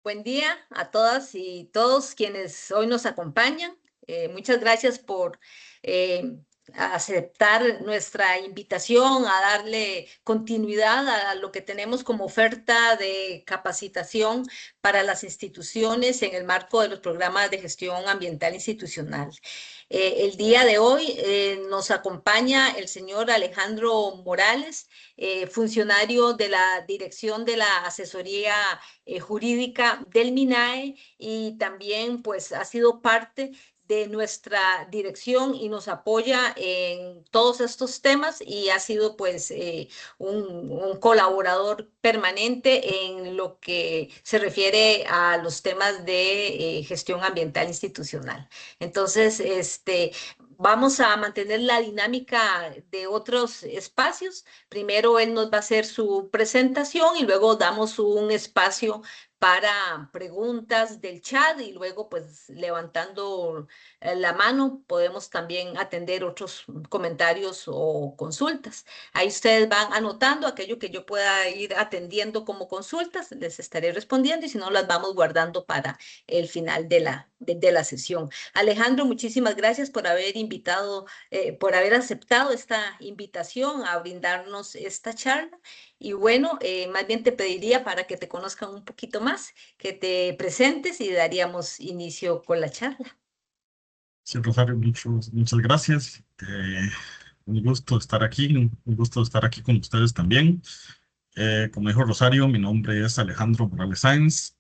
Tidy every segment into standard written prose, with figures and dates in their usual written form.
Buen día a todas y todos quienes hoy nos acompañan. Muchas gracias por eh, aceptar nuestra invitación a darle continuidad a lo que tenemos como oferta de capacitación para las instituciones en el marco de los programas de gestión ambiental institucional. El día de hoy nos acompaña el señor Alejandro Morales, funcionario de la Dirección de la Asesoría Jurídica del MINAE, y también pues ha sido parte de nuestra dirección y nos apoya en todos estos temas y ha sido pues un colaborador permanente en lo que se refiere a los temas de gestión ambiental institucional. Entonces, vamos a mantener la dinámica de otros espacios. Primero él nos va a hacer su presentación y luego damos un espacio para preguntas del chat y luego pues levantando la mano podemos también atender otros comentarios o consultas. Ahí ustedes van anotando aquello que yo pueda ir atendiendo como consultas, les estaré respondiendo y si no las vamos guardando para el final de la sesión. Alejandro, muchísimas gracias por haber invitado, por haber aceptado esta invitación a brindarnos esta charla. Y bueno, más bien te pediría para que te conozcan un poquito más, que te presentes y daríamos inicio con la charla. Sí, Rosario, muchas gracias. Un gusto estar aquí, un gusto estar aquí con ustedes también. Como dijo Rosario, mi nombre es Alejandro Morales Sáenz.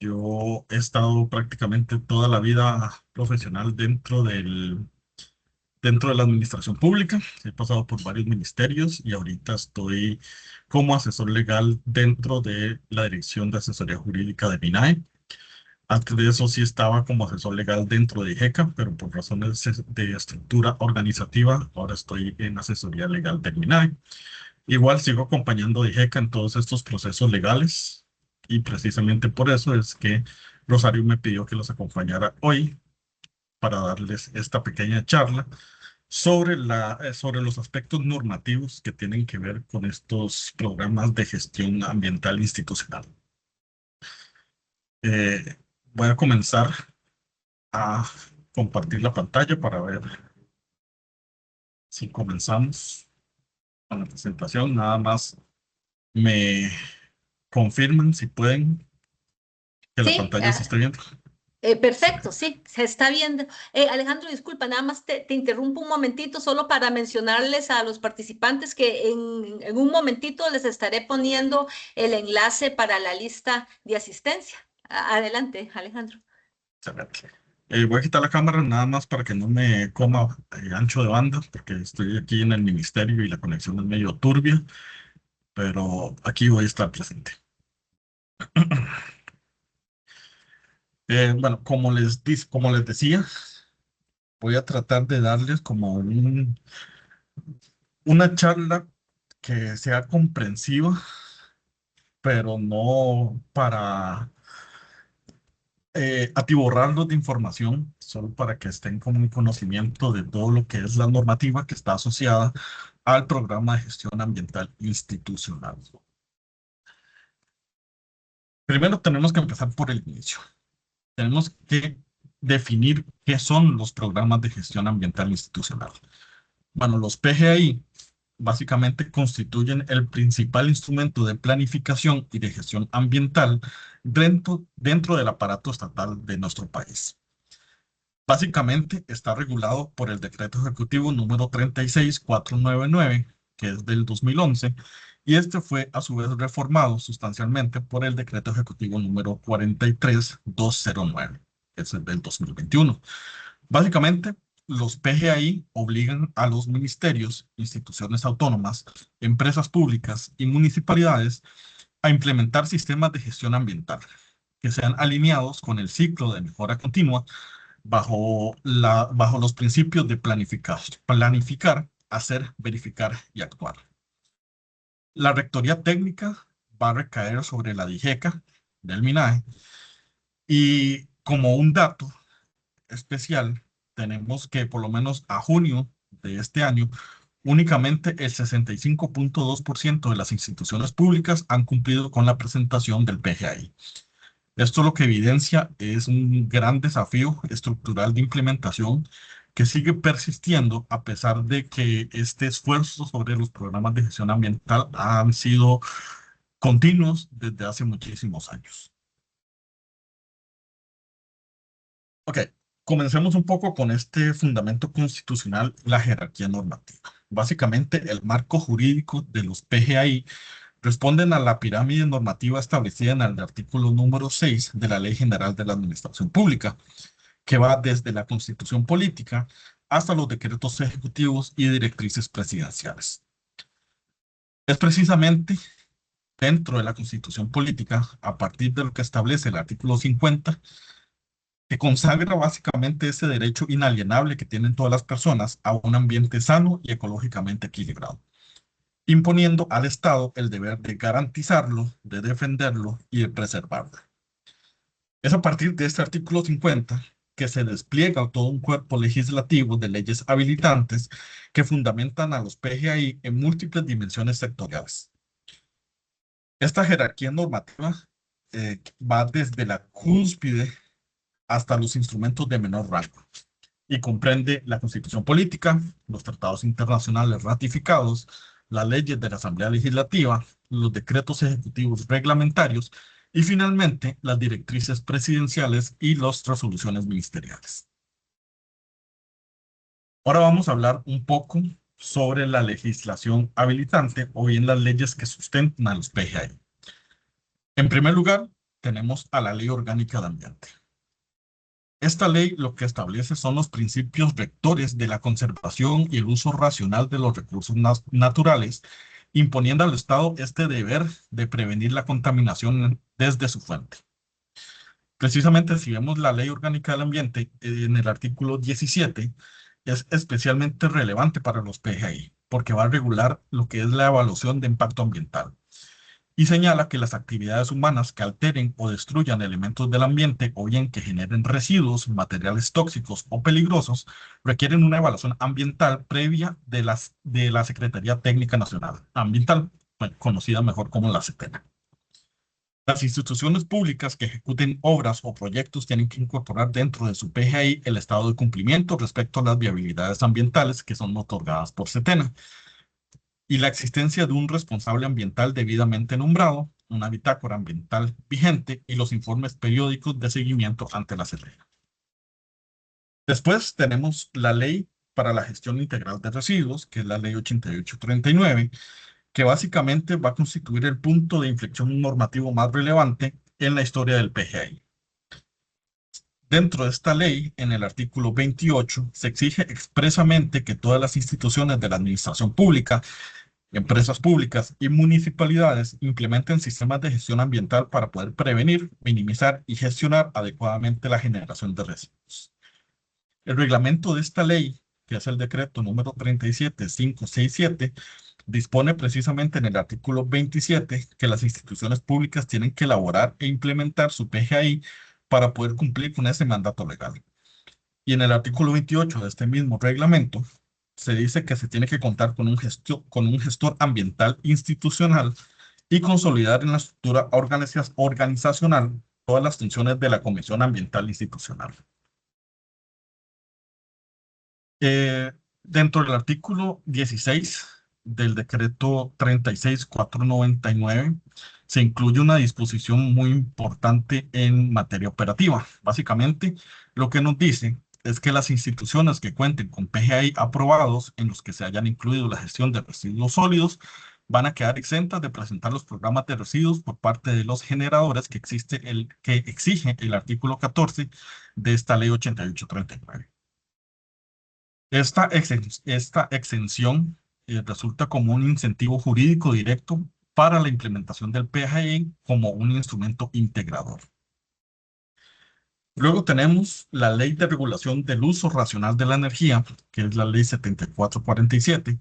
Yo he estado prácticamente toda la vida profesional dentro de la administración pública. He pasado por varios ministerios y ahorita estoy como asesor legal dentro de la Dirección de Asesoría Jurídica de MINAE. Antes de eso sí estaba como asesor legal dentro de IGECA, pero por razones de estructura organizativa, ahora estoy en asesoría legal del MINAE. Igual sigo acompañando a IGECA en todos estos procesos legales y precisamente por eso es que Rosario me pidió que los acompañara hoy para darles esta pequeña charla sobre los aspectos normativos que tienen que ver con estos programas de gestión ambiental institucional. Eh, Voy a comenzar a compartir la pantalla para ver si comenzamos con la presentación. Nada más me confirman si pueden que la Sí, pantalla se esté viendo. perfecto, Excelente. sí, se está viendo. Alejandro, disculpa, nada más te interrumpo un momentito solo para mencionarles a los participantes que en un momentito les estaré poniendo el enlace para la lista de asistencia. Adelante, Alejandro. Excelente. Voy a quitar la cámara nada más para que no me coma ancho de banda, porque estoy aquí en el ministerio y la conexión es medio turbia, pero aquí voy a estar presente. Bueno, como les decía, voy a tratar de darles como una charla que sea comprensiva, pero no para atiborrarlos de información, solo para que estén con un conocimiento de todo lo que es la normativa que está asociada al programa de gestión ambiental institucional. Primero tenemos que empezar por el inicio. Tenemos que definir qué son los programas de gestión ambiental institucional. Bueno, los PGI básicamente constituyen el principal instrumento de planificación y de gestión ambiental dentro del aparato estatal de nuestro país. Básicamente está regulado por el Decreto Ejecutivo número 36499, que es del 2011, y este fue a su vez reformado sustancialmente por el Decreto Ejecutivo número 43209, que es el del 2021. Básicamente, los PGI obligan a los ministerios, instituciones autónomas, empresas públicas y municipalidades a implementar sistemas de gestión ambiental que sean alineados con el ciclo de mejora continua bajo los principios de planificar, hacer, verificar y actuar. La rectoría técnica va a recaer sobre la DIGECA del MINAE y como un dato especial, tenemos que por lo menos a junio de este año, únicamente el 65.2% de las instituciones públicas han cumplido con la presentación del PGI. Esto lo que evidencia es un gran desafío estructural de implementación que sigue persistiendo a pesar de que este esfuerzo sobre los programas de gestión ambiental han sido continuos desde hace muchísimos años. Ok, comencemos un poco con este fundamento constitucional, la jerarquía normativa. Básicamente, el marco jurídico de los PGAI responden a la pirámide normativa establecida en el artículo número 6 de la Ley General de la Administración Pública, que va desde la Constitución Política hasta los decretos ejecutivos y directrices presidenciales. Es precisamente dentro de la Constitución Política, a partir de lo que establece el artículo 50, que consagra básicamente ese derecho inalienable que tienen todas las personas a un ambiente sano y ecológicamente equilibrado, imponiendo al Estado el deber de garantizarlo, de defenderlo y de preservarlo. Es a partir de este artículo 50 que se despliega todo un cuerpo legislativo de leyes habilitantes que fundamentan a los PGI en múltiples dimensiones sectoriales. Esta jerarquía normativa va desde la cúspide hasta los instrumentos de menor rango y comprende la Constitución Política, los tratados internacionales ratificados, las leyes de la Asamblea Legislativa, los decretos ejecutivos reglamentarios y finalmente las directrices presidenciales y las resoluciones ministeriales. Ahora vamos a hablar un poco sobre la legislación habilitante o bien las leyes que sustentan a los PGI. En primer lugar, tenemos a la Ley Orgánica de Ambiente. Esta ley lo que establece son los principios rectores de la conservación y el uso racional de los recursos naturales, imponiendo al Estado este deber de prevenir la contaminación desde su fuente. Precisamente si vemos la Ley Orgánica del Ambiente, en el artículo 17, es especialmente relevante para los PGI, porque va a regular lo que es la evaluación de impacto ambiental y señala que las actividades humanas que alteren o destruyan elementos del ambiente o bien que generen residuos, materiales tóxicos o peligrosos requieren una evaluación ambiental previa de la Secretaría Técnica Nacional Ambiental, bueno, conocida mejor como la SETENA. Las instituciones públicas que ejecuten obras o proyectos tienen que incorporar dentro de su PGI el estado de cumplimiento respecto a las viabilidades ambientales que son otorgadas por SETENA y la existencia de un responsable ambiental debidamente nombrado, una bitácora ambiental vigente y los informes periódicos de seguimiento ante la CETENA. Después tenemos la Ley para la Gestión Integral de Residuos, que es la Ley 8839, que básicamente va a constituir el punto de inflexión normativo más relevante en la historia del PGI. Dentro de esta ley, en el artículo 28, se exige expresamente que todas las instituciones de la administración pública, empresas públicas y municipalidades implementen sistemas de gestión ambiental para poder prevenir, minimizar y gestionar adecuadamente la generación de residuos. El reglamento de esta ley, que es el decreto número 37567, dispone precisamente en el artículo 27 que las instituciones públicas tienen que elaborar e implementar su PGI para poder cumplir con ese mandato legal. Y en el artículo 28 de este mismo reglamento se dice que se tiene que contar con un gestor ambiental institucional y consolidar en la estructura organizacional todas las funciones de la Comisión Ambiental Institucional. Dentro del artículo 16 del decreto 36499 se incluye una disposición muy importante en materia operativa. Básicamente, lo que nos dice es que las instituciones que cuenten con PGI aprobados en los que se hayan incluido la gestión de residuos sólidos van a quedar exentas de presentar los programas de residuos por parte de los generadores que exige el artículo 14 de esta ley 8839. Esta exención resulta como un incentivo jurídico directo para la implementación del PGI como un instrumento integrador. Luego tenemos la Ley de Regulación del Uso Racional de la Energía, que es la Ley 7447,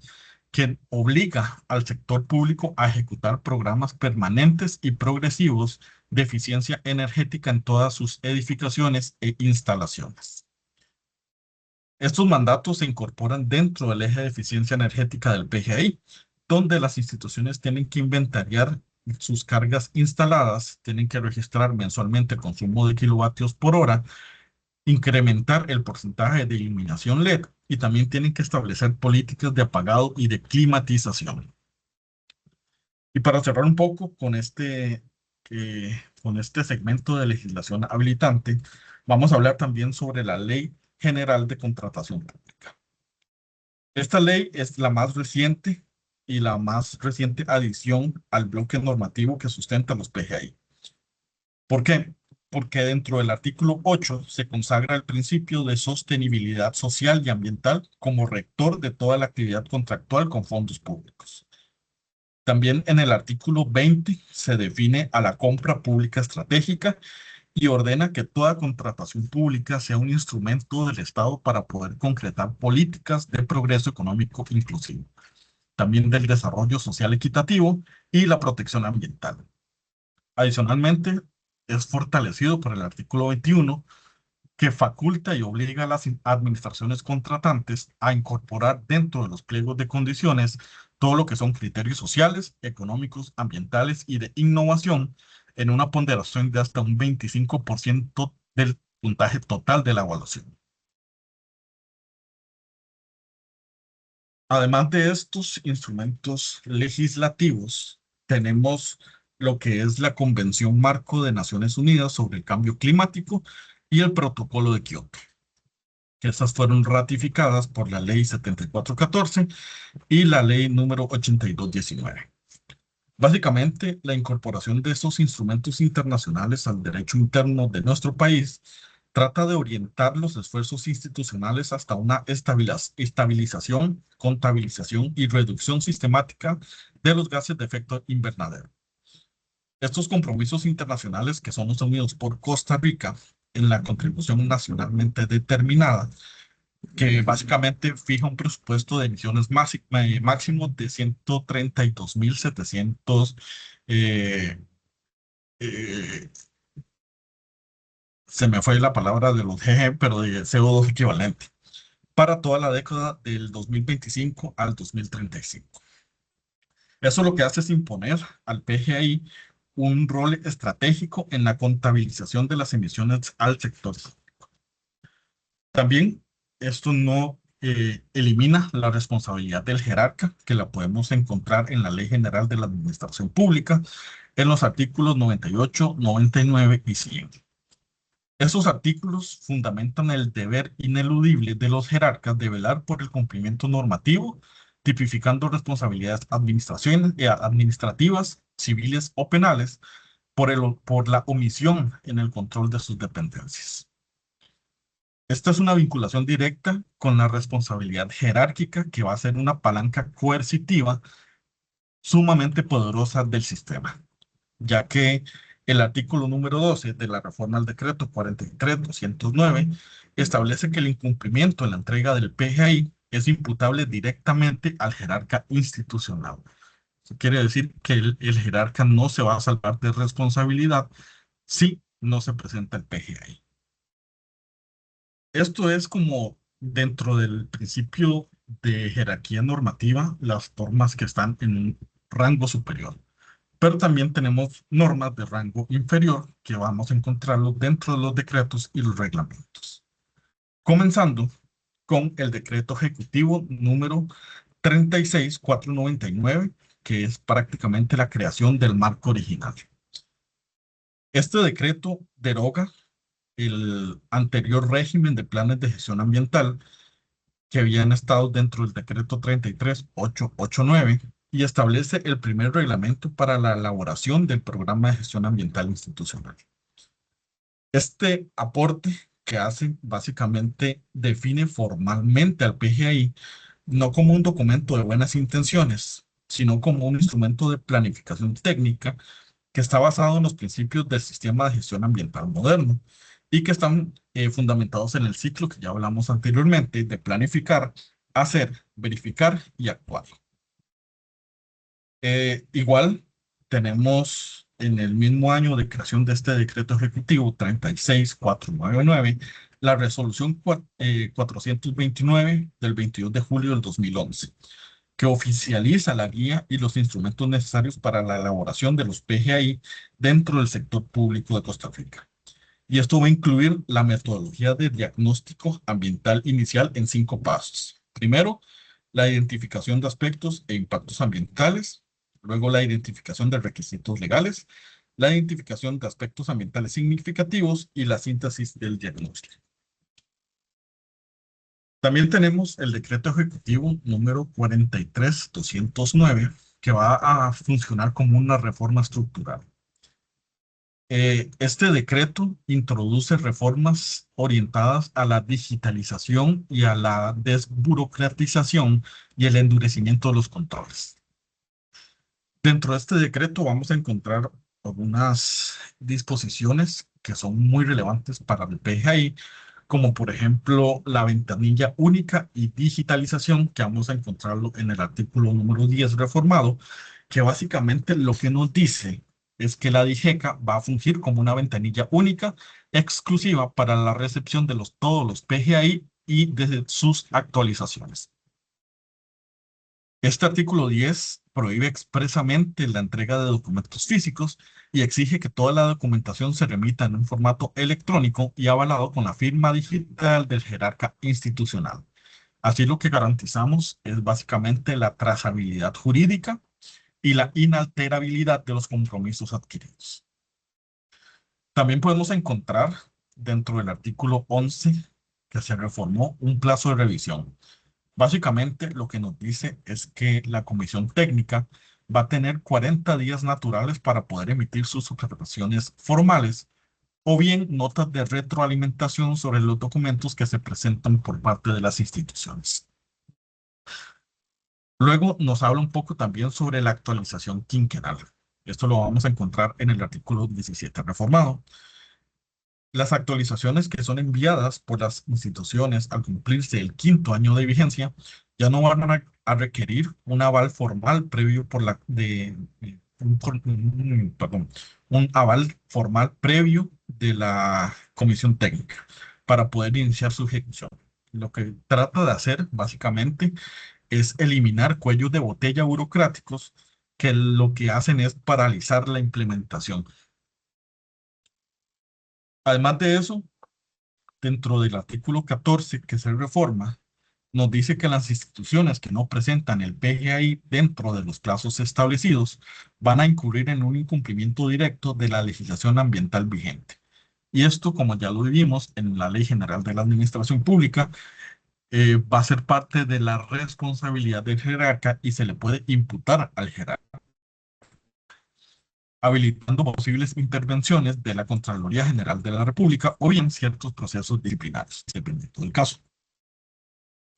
que obliga al sector público a ejecutar programas permanentes y progresivos de eficiencia energética en todas sus edificaciones e instalaciones. Estos mandatos se incorporan dentro del eje de eficiencia energética del PGI, donde las instituciones tienen que inventariar sus cargas instaladas, tienen que registrar mensualmente el consumo de kilovatios por hora, incrementar el porcentaje de iluminación LED y también tienen que establecer políticas de apagado y de climatización. Y para cerrar un poco con este segmento de legislación habilitante, vamos a hablar también sobre la Ley General de Contratación Pública. Esta ley es la más reciente y la más reciente adición al bloque normativo que sustenta los PGI. ¿Por qué? Porque dentro del artículo 8 se consagra el principio de sostenibilidad social y ambiental como rector de toda la actividad contractual con fondos públicos. También en el artículo 20 se define a la compra pública estratégica y ordena que toda contratación pública sea un instrumento del Estado para poder concretar políticas de progreso económico inclusivo, también del desarrollo social equitativo y la protección ambiental. Adicionalmente, es fortalecido por el artículo 21 que faculta y obliga a las administraciones contratantes a incorporar dentro de los pliegos de condiciones todo lo que son criterios sociales, económicos, ambientales y de innovación en una ponderación de hasta un 25% del puntaje total de la evaluación. Además de estos instrumentos legislativos, tenemos lo que es la Convención Marco de Naciones Unidas sobre el Cambio Climático y el Protocolo de Kioto, que estas fueron ratificadas por la Ley 7414 y la Ley número 8219. Básicamente, la incorporación de estos instrumentos internacionales al derecho interno de nuestro país trata de orientar los esfuerzos institucionales hasta una estabilización, contabilización y reducción sistemática de los gases de efecto invernadero. Estos compromisos internacionales que son asumidos por Costa Rica en la contribución nacionalmente determinada, que básicamente fija un presupuesto de emisiones máximo de 132.700, eh, eh, se me fue la palabra de los GG, pero de CO2 equivalente, para toda la década del 2025 al 2035. Eso lo que hace es imponer al PGI un rol estratégico en la contabilización de las emisiones al sector. También esto no elimina la responsabilidad del jerarca, que la podemos encontrar en la Ley General de la Administración Pública, en los artículos 98, 99 y 100. Esos artículos fundamentan el deber ineludible de los jerarcas de velar por el cumplimiento normativo, tipificando responsabilidades administrativas, civiles o penales por la omisión en el control de sus dependencias. Esta es una vinculación directa con la responsabilidad jerárquica que va a ser una palanca coercitiva sumamente poderosa del sistema, ya que el artículo número 12 de la reforma al decreto 43.209 establece que el incumplimiento en la entrega del PGI es imputable directamente al jerarca institucional. Eso quiere decir que el jerarca no se va a salvar de responsabilidad si no se presenta el PGI. Esto es como dentro del principio de jerarquía normativa, las normas que están en un rango superior. Pero también tenemos normas de rango inferior que vamos a encontrarlo dentro de los decretos y los reglamentos. Comenzando con el decreto ejecutivo número 36.499, que es prácticamente la creación del marco original. Este decreto deroga el anterior régimen de planes de gestión ambiental que habían estado dentro del decreto 33.889 y establece el primer reglamento para la elaboración del programa de gestión ambiental institucional. Este aporte que hace básicamente define formalmente al PGI no como un documento de buenas intenciones, sino como un instrumento de planificación técnica que está basado en los principios del sistema de gestión ambiental moderno y que están fundamentados en el ciclo que ya hablamos anteriormente de planificar, hacer, verificar y actuar. Igual tenemos en el mismo año de creación de este decreto ejecutivo 36.499 la resolución 429 del 22 de julio del 2011, que oficializa la guía y los instrumentos necesarios para la elaboración de los PGI dentro del sector público de Costa Rica. Y esto va a incluir la metodología de diagnóstico ambiental inicial en 5 pasos. Primero, la identificación de aspectos e impactos ambientales. Luego, la identificación de requisitos legales, la identificación de aspectos ambientales significativos y la síntesis del diagnóstico. También tenemos el decreto ejecutivo número 43209, que va a funcionar como una reforma estructural. Este decreto introduce reformas orientadas a la digitalización y a la desburocratización y el endurecimiento de los controles. Dentro de este decreto vamos a encontrar algunas disposiciones que son muy relevantes para el PGI, como por ejemplo la ventanilla única y digitalización, que vamos a encontrarlo en el artículo número 10 reformado, que básicamente lo que nos dice es que la DIGECA va a fungir como una ventanilla única, exclusiva para la recepción de todos los PGI y de sus actualizaciones. Este artículo 10 prohíbe expresamente la entrega de documentos físicos y exige que toda la documentación se remita en un formato electrónico y avalado con la firma digital del jerarca institucional. Así lo que garantizamos es básicamente la trazabilidad jurídica y la inalterabilidad de los compromisos adquiridos. También podemos encontrar dentro del artículo 11 que se reformó un plazo de revisión. Básicamente lo que nos dice es que la comisión técnica va a tener 40 días naturales para poder emitir sus observaciones formales o bien notas de retroalimentación sobre los documentos que se presentan por parte de las instituciones. Luego nos habla un poco también sobre la actualización quinquenal. Esto lo vamos a encontrar en el artículo 17 reformado. Las actualizaciones que son enviadas por las instituciones al cumplirse el 5.º año de vigencia ya no van a requerir un aval formal previo un aval formal previo de la comisión técnica para poder iniciar su ejecución. Lo que trata de hacer básicamente es eliminar cuellos de botella burocráticos que lo que hacen es paralizar la implementación. Además de eso, dentro del artículo 14 que se reforma, nos dice que las instituciones que no presentan el PGI dentro de los plazos establecidos van a incurrir en un incumplimiento directo de la legislación ambiental vigente. Y esto, como ya lo vivimos en la Ley General de la Administración Pública, va a ser parte de la responsabilidad del jerarca y se le puede imputar al jerarca, habilitando posibles intervenciones de la Contraloría General de la República o bien ciertos procesos disciplinarios, dependiendo del caso.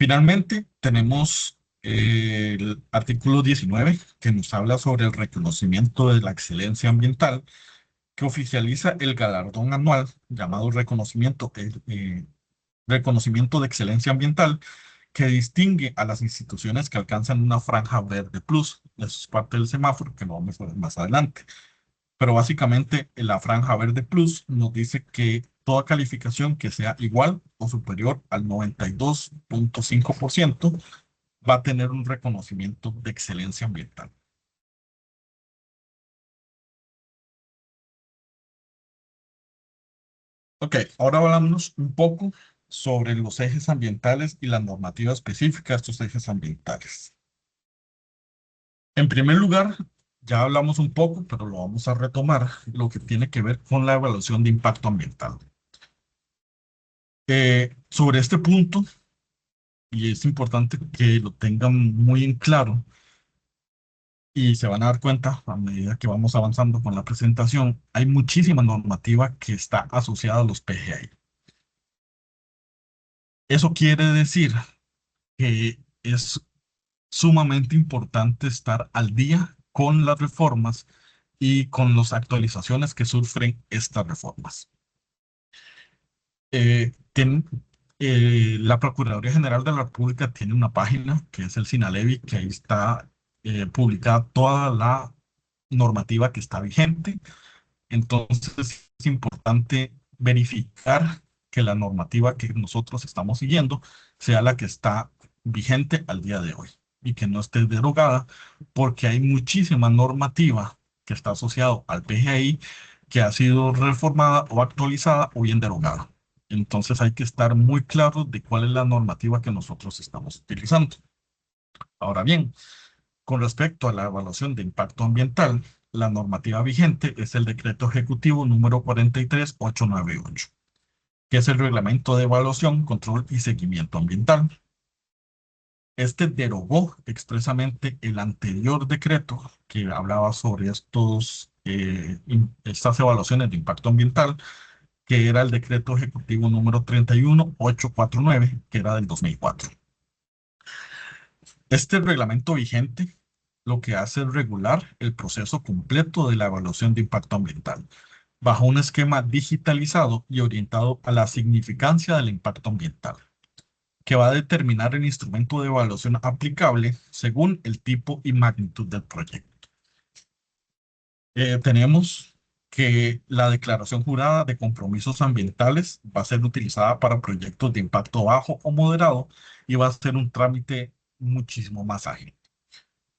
Finalmente, tenemos el artículo 19, que nos habla sobre el reconocimiento de la excelencia ambiental, que oficializa el galardón anual llamado reconocimiento de excelencia ambiental, que distingue a las instituciones que alcanzan una franja verde plus. Eso es parte del semáforo que lo vamos a ver más adelante. Pero básicamente la franja verde plus nos dice que toda calificación que sea igual o superior al 92.5% va a tener un reconocimiento de excelencia ambiental. Ok, ahora hablamos un poco sobre los ejes ambientales y la normativa específica de estos ejes ambientales. En primer lugar, ya hablamos un poco, pero lo vamos a retomar, lo que tiene que ver con la evaluación de impacto ambiental. Sobre este punto, y es importante que lo tengan muy en claro, y se van a dar cuenta a medida que vamos avanzando con la presentación, hay muchísima normativa que está asociada a los PGI. Eso quiere decir que es sumamente importante estar al día con las reformas y con las actualizaciones que sufren estas reformas. La Procuraduría General de la República tiene una página que es el SINALEVI, que ahí está publicada toda la normativa que está vigente. Entonces es importante verificar que la normativa que nosotros estamos siguiendo sea la que está vigente al día de hoy. y que no esté derogada, porque hay muchísima normativa que está asociada al PGI que ha sido reformada o actualizada o bien derogada. Entonces hay que estar muy claros de cuál es la normativa que nosotros estamos utilizando. Ahora bien, con respecto a la evaluación de impacto ambiental, la normativa vigente es el decreto ejecutivo número 43898, que es el reglamento de evaluación, control y seguimiento ambiental. Este derogó expresamente el anterior decreto que hablaba sobre estas evaluaciones de impacto ambiental, que era el decreto ejecutivo número 31849, que era del 2004. Este reglamento vigente lo que hace es regular el proceso completo de la evaluación de impacto ambiental, bajo un esquema digitalizado y orientado a la significancia del impacto ambiental, que va a determinar el instrumento de evaluación aplicable según el tipo y magnitud del proyecto. Tenemos que la declaración jurada de compromisos ambientales va a ser utilizada para proyectos de impacto bajo o moderado y va a ser un trámite muchísimo más ágil.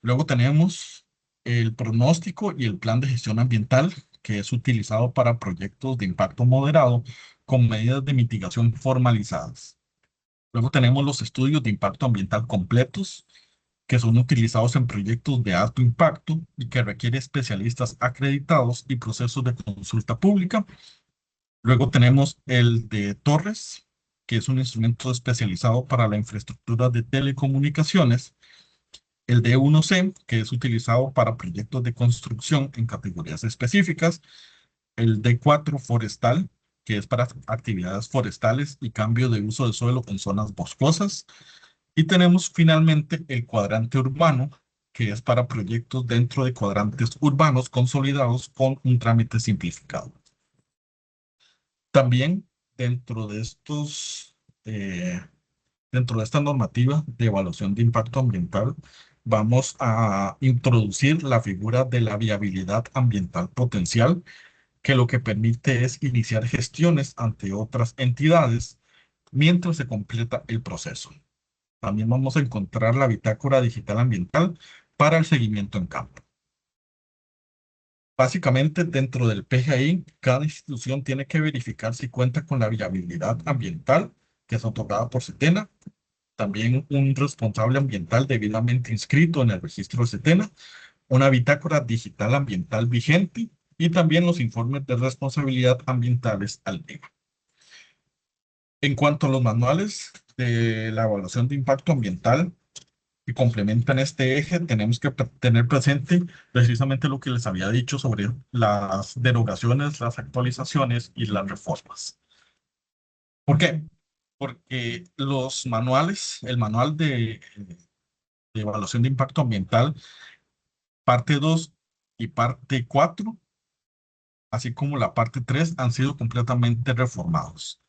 Luego tenemos el pronóstico y el plan de gestión ambiental, que es utilizado para proyectos de impacto moderado con medidas de mitigación formalizadas. Luego tenemos los estudios de impacto ambiental completos, que son utilizados en proyectos de alto impacto y que requieren especialistas acreditados y procesos de consulta pública. Luego tenemos el de torres, que es un instrumento especializado para la infraestructura de telecomunicaciones. El D1C, que es utilizado para proyectos de construcción en categorías específicas. El D4 forestal, que es para actividades forestales y cambio de uso de suelo en zonas boscosas. Y tenemos finalmente el cuadrante urbano, que es para proyectos dentro de cuadrantes urbanos consolidados con un trámite simplificado. También dentro de eh, dentro de esta normativa de evaluación de impacto ambiental, vamos a introducir la figura de la viabilidad ambiental potencial, que lo que permite es iniciar gestiones ante otras entidades mientras se completa el proceso. También vamos a encontrar la bitácora digital ambiental para el seguimiento en campo. Básicamente, dentro del PGI, cada institución tiene que verificar si cuenta con la viabilidad ambiental que es otorgada por SETENA, también un responsable ambiental debidamente inscrito en el registro de SETENA, una bitácora digital ambiental vigente y también los informes de responsabilidad ambientales al día. En cuanto a los manuales de la evaluación de impacto ambiental que complementan este eje, tenemos que tener presente precisamente lo que les había dicho sobre las derogaciones, las actualizaciones y las reformas. ¿Por qué? Porque los manuales, el manual de evaluación de impacto ambiental, parte 2 y parte 4, así como la parte 3, han sido completamente reformados.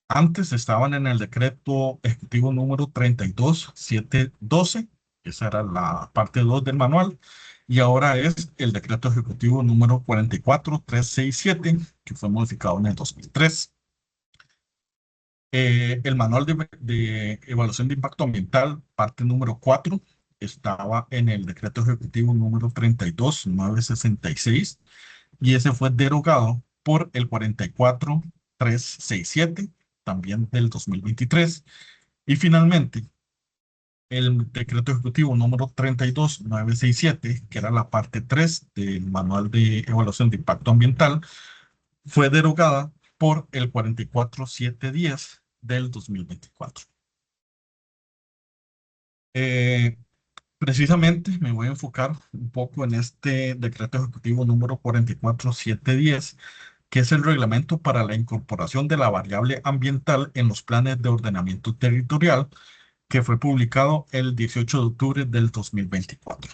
Antes estaban en el decreto ejecutivo número 32712, esa era la parte 2 del manual, y ahora es el decreto ejecutivo número 44367, que fue modificado en el 2003. El manual de evaluación de impacto ambiental, parte número 4, estaba en el decreto ejecutivo número 32966 y ese fue derogado por el 44367, también del 2023. Y finalmente, el decreto ejecutivo número 32967, que era la parte 3 del manual de evaluación de impacto ambiental, fue derogada por el 44710 del 2024. Eh, Precisamente me voy a enfocar un poco en este decreto ejecutivo número 44710, que es el reglamento para la incorporación de la variable ambiental en los planes de ordenamiento territorial, que fue publicado el 18 de octubre del 2024.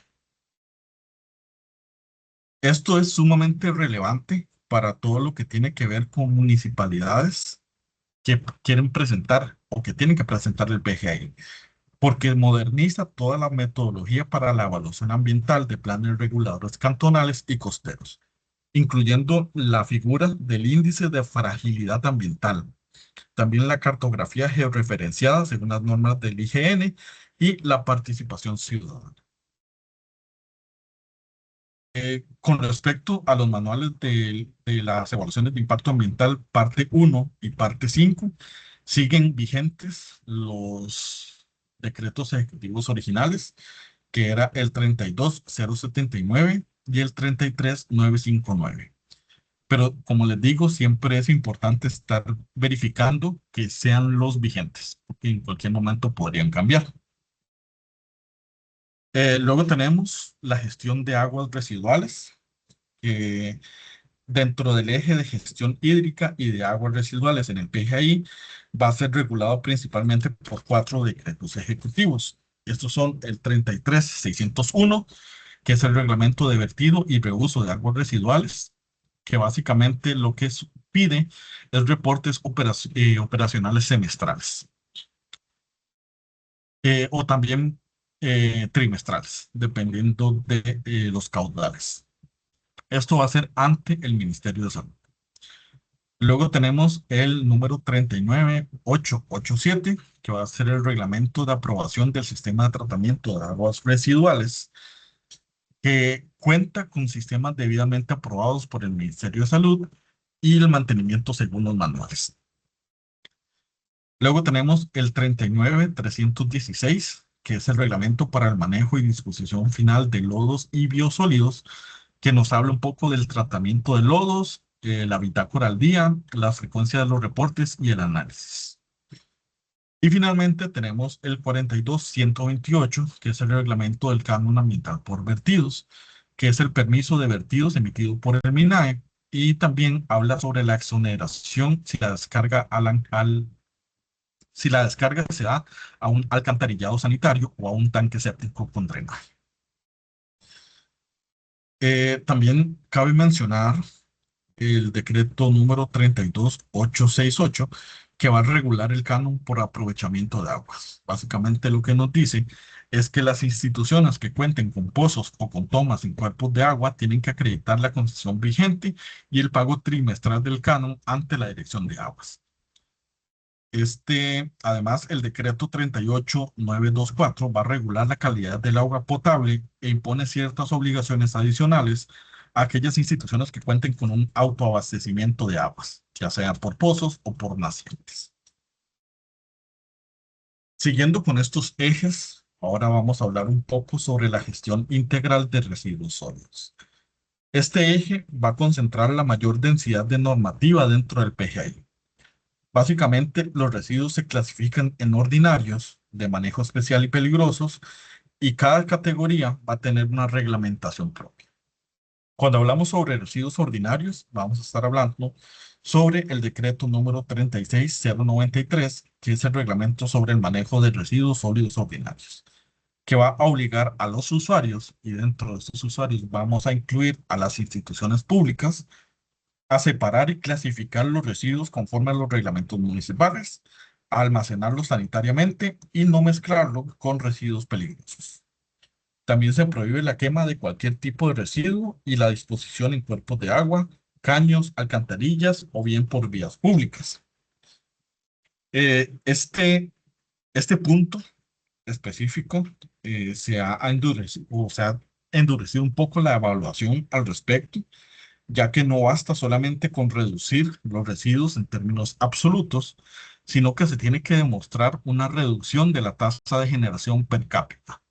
Esto es sumamente relevante para todo lo que tiene que ver con municipalidades que quieren presentar o que tienen que presentar el PGI, porque moderniza toda la metodología para la evaluación ambiental de planes reguladores cantonales y costeros, incluyendo la figura del índice de fragilidad ambiental, también la cartografía georreferenciada según las normas del IGN y la participación ciudadana. Con respecto a los manuales de las evaluaciones de impacto ambiental, parte 1 y parte 5, siguen vigentes los decretos ejecutivos originales, que era el 32079 y el 33959. Pero como les digo, siempre es importante estar verificando que sean los vigentes, porque en cualquier momento podrían cambiar. Luego tenemos la gestión de aguas residuales, que dentro del eje de gestión hídrica y de aguas residuales en el PGI va a ser regulado principalmente por 4 decretos ejecutivos. Estos son el 33601, que es el reglamento de vertido y reuso de aguas residuales, que básicamente lo que pide es reportes operacionales semestrales, o también trimestrales, dependiendo de los caudales. Esto va a ser ante el Ministerio de Salud. Luego tenemos el número 39887, que va a ser el reglamento de aprobación del sistema de tratamiento de aguas residuales, que cuenta con sistemas debidamente aprobados por el Ministerio de Salud y el mantenimiento según los manuales. Luego tenemos el 39316, que es el reglamento para el manejo y disposición final de lodos y biosólidos, que nos habla un poco del tratamiento de lodos, la bitácora al día, la frecuencia de los reportes y el análisis. Y finalmente tenemos el 42128, que es el reglamento del canon ambiental por vertidos, que es el permiso de vertidos emitido por el MINAE, y también habla sobre la exoneración si la descarga si la descarga se da a un alcantarillado sanitario o a un tanque séptico con drenaje. También cabe mencionar el decreto número 32868, que va a regular el canon por aprovechamiento de aguas. Básicamente lo que nos dice es que las instituciones que cuenten con pozos o con tomas en cuerpos de agua tienen que acreditar la concesión vigente y el pago trimestral del canon ante la Dirección de Aguas. Además, el decreto 38924 va a regular la calidad del agua potable e impone ciertas obligaciones adicionales a aquellas instituciones que cuenten con un autoabastecimiento de aguas, ya sea por pozos o por nacientes. Siguiendo con estos ejes, ahora vamos a hablar un poco sobre la gestión integral de residuos sólidos. Este eje va a concentrar la mayor densidad de normativa dentro del PGI. Básicamente, los residuos se clasifican en ordinarios, de manejo especial y peligrosos, y cada categoría va a tener una reglamentación propia. Cuando hablamos sobre residuos ordinarios, vamos a estar hablando sobre el decreto número 36093, que es el reglamento sobre el manejo de residuos sólidos ordinarios, que va a obligar a los usuarios, y dentro de estos usuarios vamos a incluir a las instituciones públicas, a separar y clasificar los residuos conforme a los reglamentos municipales, a almacenarlos sanitariamente y no mezclarlo con residuos peligrosos. También se prohíbe la quema de cualquier tipo de residuo y la disposición en cuerpos de agua, caños, alcantarillas o bien por vías públicas. Eh, este, este punto específico se ha endurecido un poco la evaluación al respecto, ya que no basta solamente con reducir los residuos en términos absolutos, sino que se tiene que demostrar una reducción de la tasa de generación per cápita,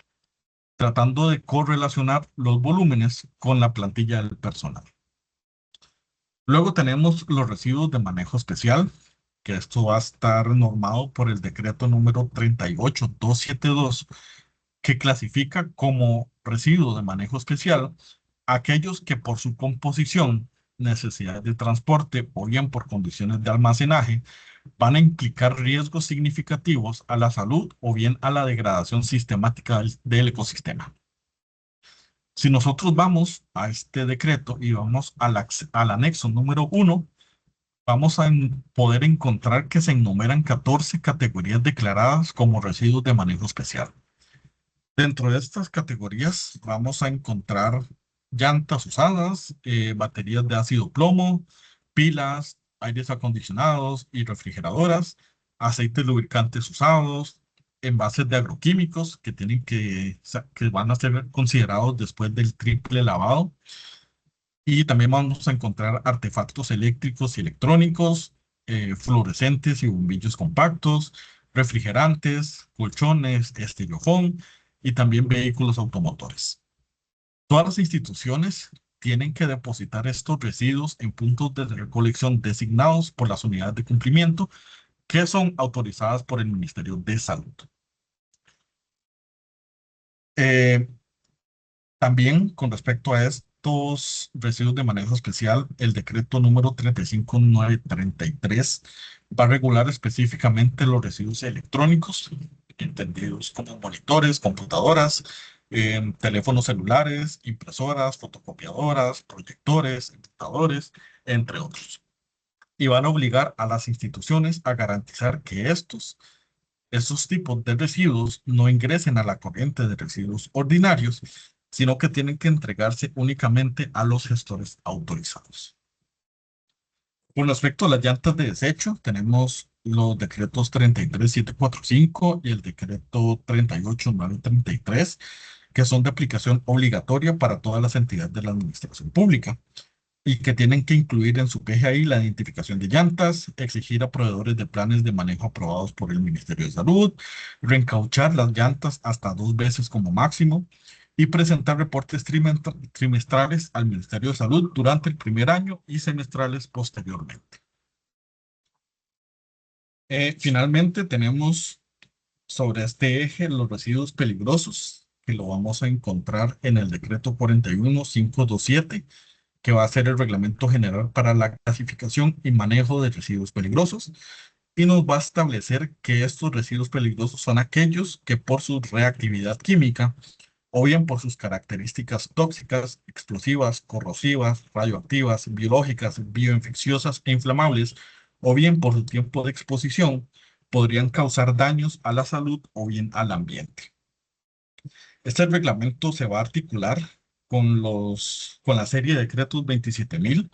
tratando de correlacionar los volúmenes con la plantilla del personal. Luego tenemos los residuos de manejo especial, que esto va a estar normado por el decreto número 38272, que clasifica como residuo de manejo especial aquellos que por su composición, necesidades de transporte o bien por condiciones de almacenaje, van a implicar riesgos significativos a la salud o bien a la degradación sistemática del ecosistema. Si nosotros vamos a este decreto y vamos al anexo número 1, vamos a poder encontrar que se enumeran 14 categorías declaradas como residuos de manejo especial. Dentro de estas categorías vamos a encontrar llantas usadas, baterías de ácido plomo, pilas, aires acondicionados y refrigeradoras, aceites lubricantes usados, envases de agroquímicos que van a ser considerados después del triple lavado. Y también vamos a encontrar artefactos eléctricos y electrónicos, fluorescentes y bombillos compactos, refrigerantes, colchones, estereofón y también vehículos automotores. Todas las instituciones tienen que depositar estos residuos en puntos de recolección designados por las unidades de cumplimiento que son autorizadas por el Ministerio de Salud. Eh, También con respecto a estos residuos de manejo especial, el decreto número 35933 va a regular específicamente los residuos electrónicos, entendidos como monitores, computadoras, teléfonos celulares, impresoras, fotocopiadoras, proyectores, computadores, entre otros. Y van a obligar a las instituciones a garantizar que esos tipos de residuos no ingresen a la corriente de residuos ordinarios, sino que tienen que entregarse únicamente a los gestores autorizados. Con respecto a las llantas de desecho, tenemos los decretos 33745 y el decreto 38933, que son de aplicación obligatoria para todas las entidades de la administración pública y que tienen que incluir en su PGI la identificación de llantas, exigir a proveedores de planes de manejo aprobados por el Ministerio de Salud, reencauchar las llantas hasta 2 veces como máximo y presentar reportes trimestrales al Ministerio de Salud durante el primer año y semestrales posteriormente. Finalmente, tenemos sobre este eje los residuos peligrosos, que lo vamos a encontrar en el decreto 41527, que va a ser el reglamento general para la clasificación y manejo de residuos peligrosos, y nos va a establecer que estos residuos peligrosos son aquellos que por su reactividad química o bien por sus características tóxicas, explosivas, corrosivas, radioactivas, biológicas, bioinfecciosas e inflamables, o bien por su tiempo de exposición, podrían causar daños a la salud o bien al ambiente. Este reglamento se va a articular con la serie de decretos 27.000,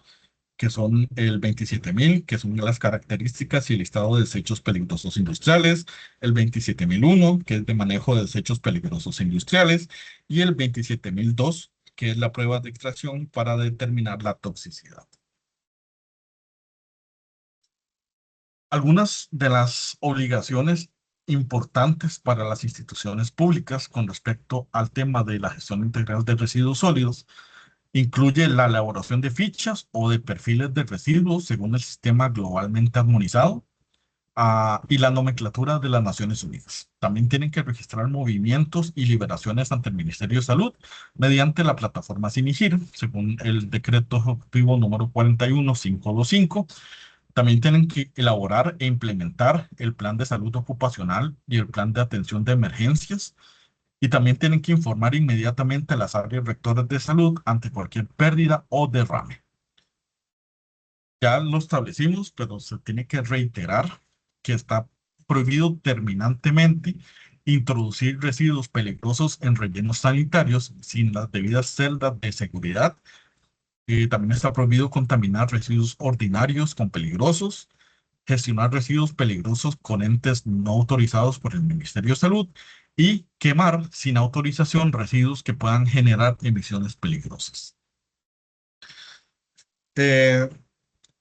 que son el 27.000, que son las características y el listado de desechos peligrosos industriales, el 27.001, que es de manejo de desechos peligrosos industriales, y el 27.002, que es la prueba de extracción para determinar la toxicidad. Algunas de las obligaciones importantes para las instituciones públicas con respecto al tema de la gestión integral de residuos sólidos incluye la elaboración de fichas o de perfiles de residuos según el sistema globalmente armonizado, y la nomenclatura de las Naciones Unidas. También tienen que registrar movimientos y liberaciones ante el Ministerio de Salud mediante la plataforma Sinigir, según el decreto ejecutivo número 41525. También tienen que elaborar e implementar el plan de salud ocupacional y el plan de atención de emergencias. Y también tienen que informar inmediatamente a las áreas rectoras de salud ante cualquier pérdida o derrame. Ya lo establecimos, pero se tiene que reiterar que está prohibido terminantemente introducir residuos peligrosos en rellenos sanitarios sin las debidas celdas de seguridad. También está prohibido contaminar residuos ordinarios con peligrosos, gestionar residuos peligrosos con entes no autorizados por el Ministerio de Salud y quemar sin autorización residuos que puedan generar emisiones peligrosas. Eh,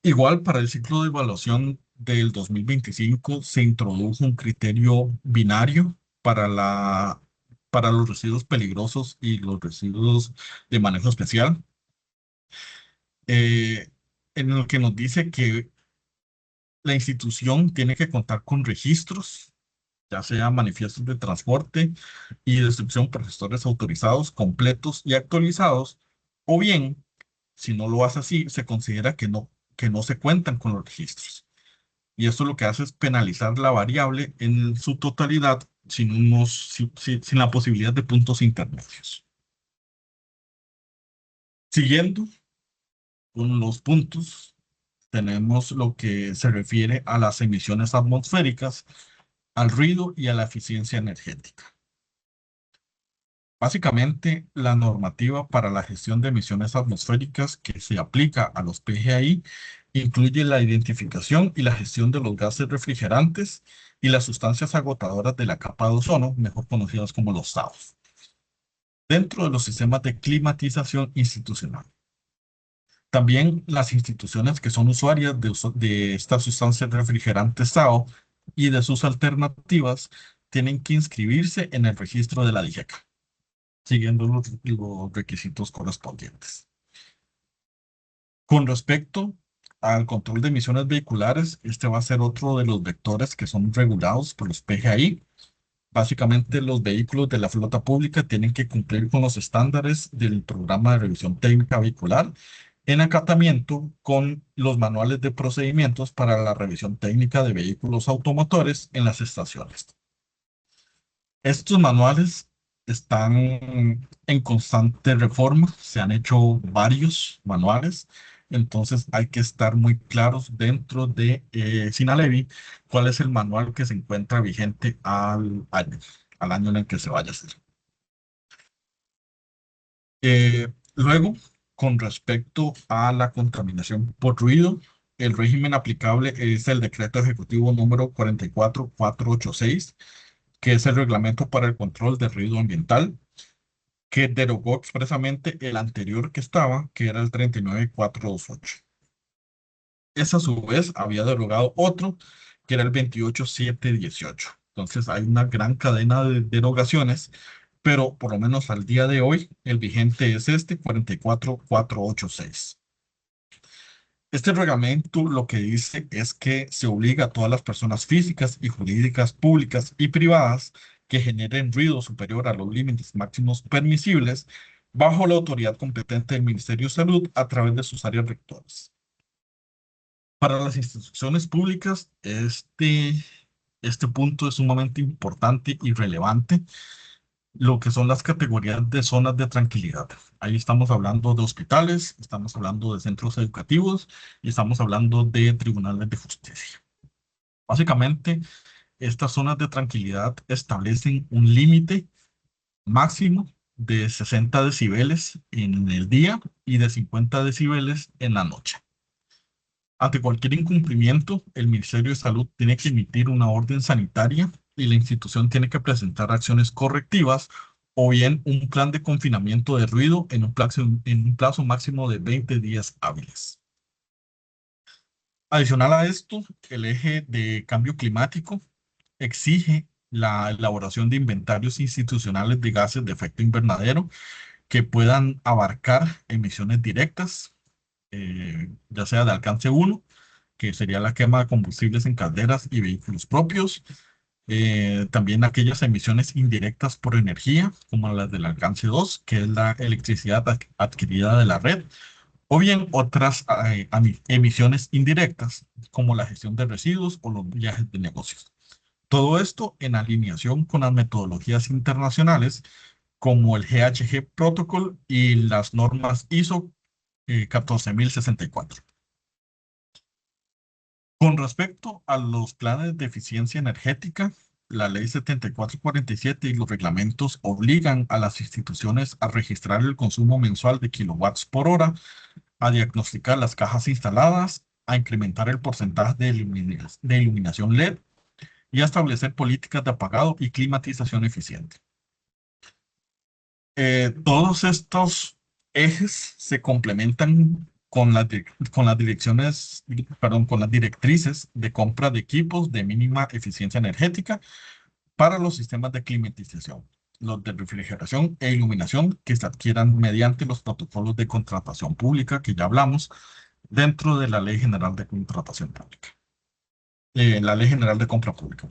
Igual para el ciclo de evaluación del 2025 se introdujo un criterio binario para los residuos peligrosos y los residuos de manejo especial, eh, en el que nos dice que la institución tiene que contar con registros, ya sea manifiestos de transporte y destrucción por gestores autorizados, completos y actualizados, o bien, si no lo hace así, se considera que no se cuentan con los registros. Y esto lo que hace es penalizar la variable en su totalidad sin la posibilidad de puntos intermedios. Siguiendo con los puntos, tenemos lo que se refiere a las emisiones atmosféricas, al ruido y a la eficiencia energética. Básicamente, la normativa para la gestión de emisiones atmosféricas que se aplica a los PGI incluye la identificación y la gestión de los gases refrigerantes y las sustancias agotadoras de la capa de ozono, mejor conocidas como los SAOs, dentro de los sistemas de climatización institucional. También las instituciones que son usuarias de estas sustancias refrigerantes SAO y de sus alternativas tienen que inscribirse en el registro de la DIGECA, siguiendo los requisitos correspondientes. Con respecto al control de emisiones vehiculares, este va a ser otro de los vectores que son regulados por los PGI. Básicamente, los vehículos de la flota pública tienen que cumplir con los estándares del programa de revisión técnica vehicular en acatamiento con los manuales de procedimientos para la revisión técnica de vehículos automotores en las estaciones. Estos manuales están en constante reforma, se han hecho varios manuales, entonces hay que estar muy claros dentro de Sinalevi cuál es el manual que se encuentra vigente al año en el que se vaya a hacer. Luego, con respecto a la contaminación por ruido, el régimen aplicable es el decreto ejecutivo número 44486, que es el reglamento para el control de ruido ambiental, que derogó expresamente el anterior que estaba, que era el 39428. Ese a su vez había derogado otro, que era el 28718. Entonces hay una gran cadena de derogaciones, pero por lo menos al día de hoy, el vigente es este 44486. Este reglamento lo que dice es que se obliga a todas las personas físicas y jurídicas públicas y privadas que generen ruido superior a los límites máximos permisibles bajo la autoridad competente del Ministerio de Salud a través de sus áreas rectoras. Para las instituciones públicas, este punto es sumamente importante y relevante, lo que son las categorías de zonas de tranquilidad. Ahí estamos hablando de hospitales, estamos hablando de centros educativos y estamos hablando de tribunales de justicia. Básicamente, estas zonas de tranquilidad establecen un límite máximo de 60 decibeles en el día y de 50 decibeles en la noche. Ante cualquier incumplimiento, el Ministerio de Salud tiene que emitir una orden sanitaria y la institución tiene que presentar acciones correctivas o bien un plan de confinamiento de ruido en un plazo máximo de 20 días hábiles. Adicional a esto, el eje de cambio climático exige la elaboración de inventarios institucionales de gases de efecto invernadero que puedan abarcar emisiones directas, ya sea de alcance 1, que sería la quema de combustibles en calderas y vehículos propios, también aquellas emisiones indirectas por energía, como las del alcance 2, que es la electricidad adquirida de la red, o bien otras emisiones indirectas, como la gestión de residuos o los viajes de negocios. Todo esto en alineación con las metodologías internacionales como el GHG Protocol y las normas ISO 14064. Con respecto a los planes de eficiencia energética, la Ley 7447 y los reglamentos obligan a las instituciones a registrar el consumo mensual de kilowatts por hora, a diagnosticar las cajas instaladas, a incrementar el porcentaje de iluminación LED y a establecer políticas de apagado y climatización eficiente. Todos estos ejes se complementan con las direcciones, perdón, con las directrices de compra de equipos de mínima eficiencia energética para los sistemas de climatización, los de refrigeración e iluminación que se adquieran mediante los protocolos de contratación pública que ya hablamos dentro de la Ley General de Contratación Pública, la Ley General de Compra Pública.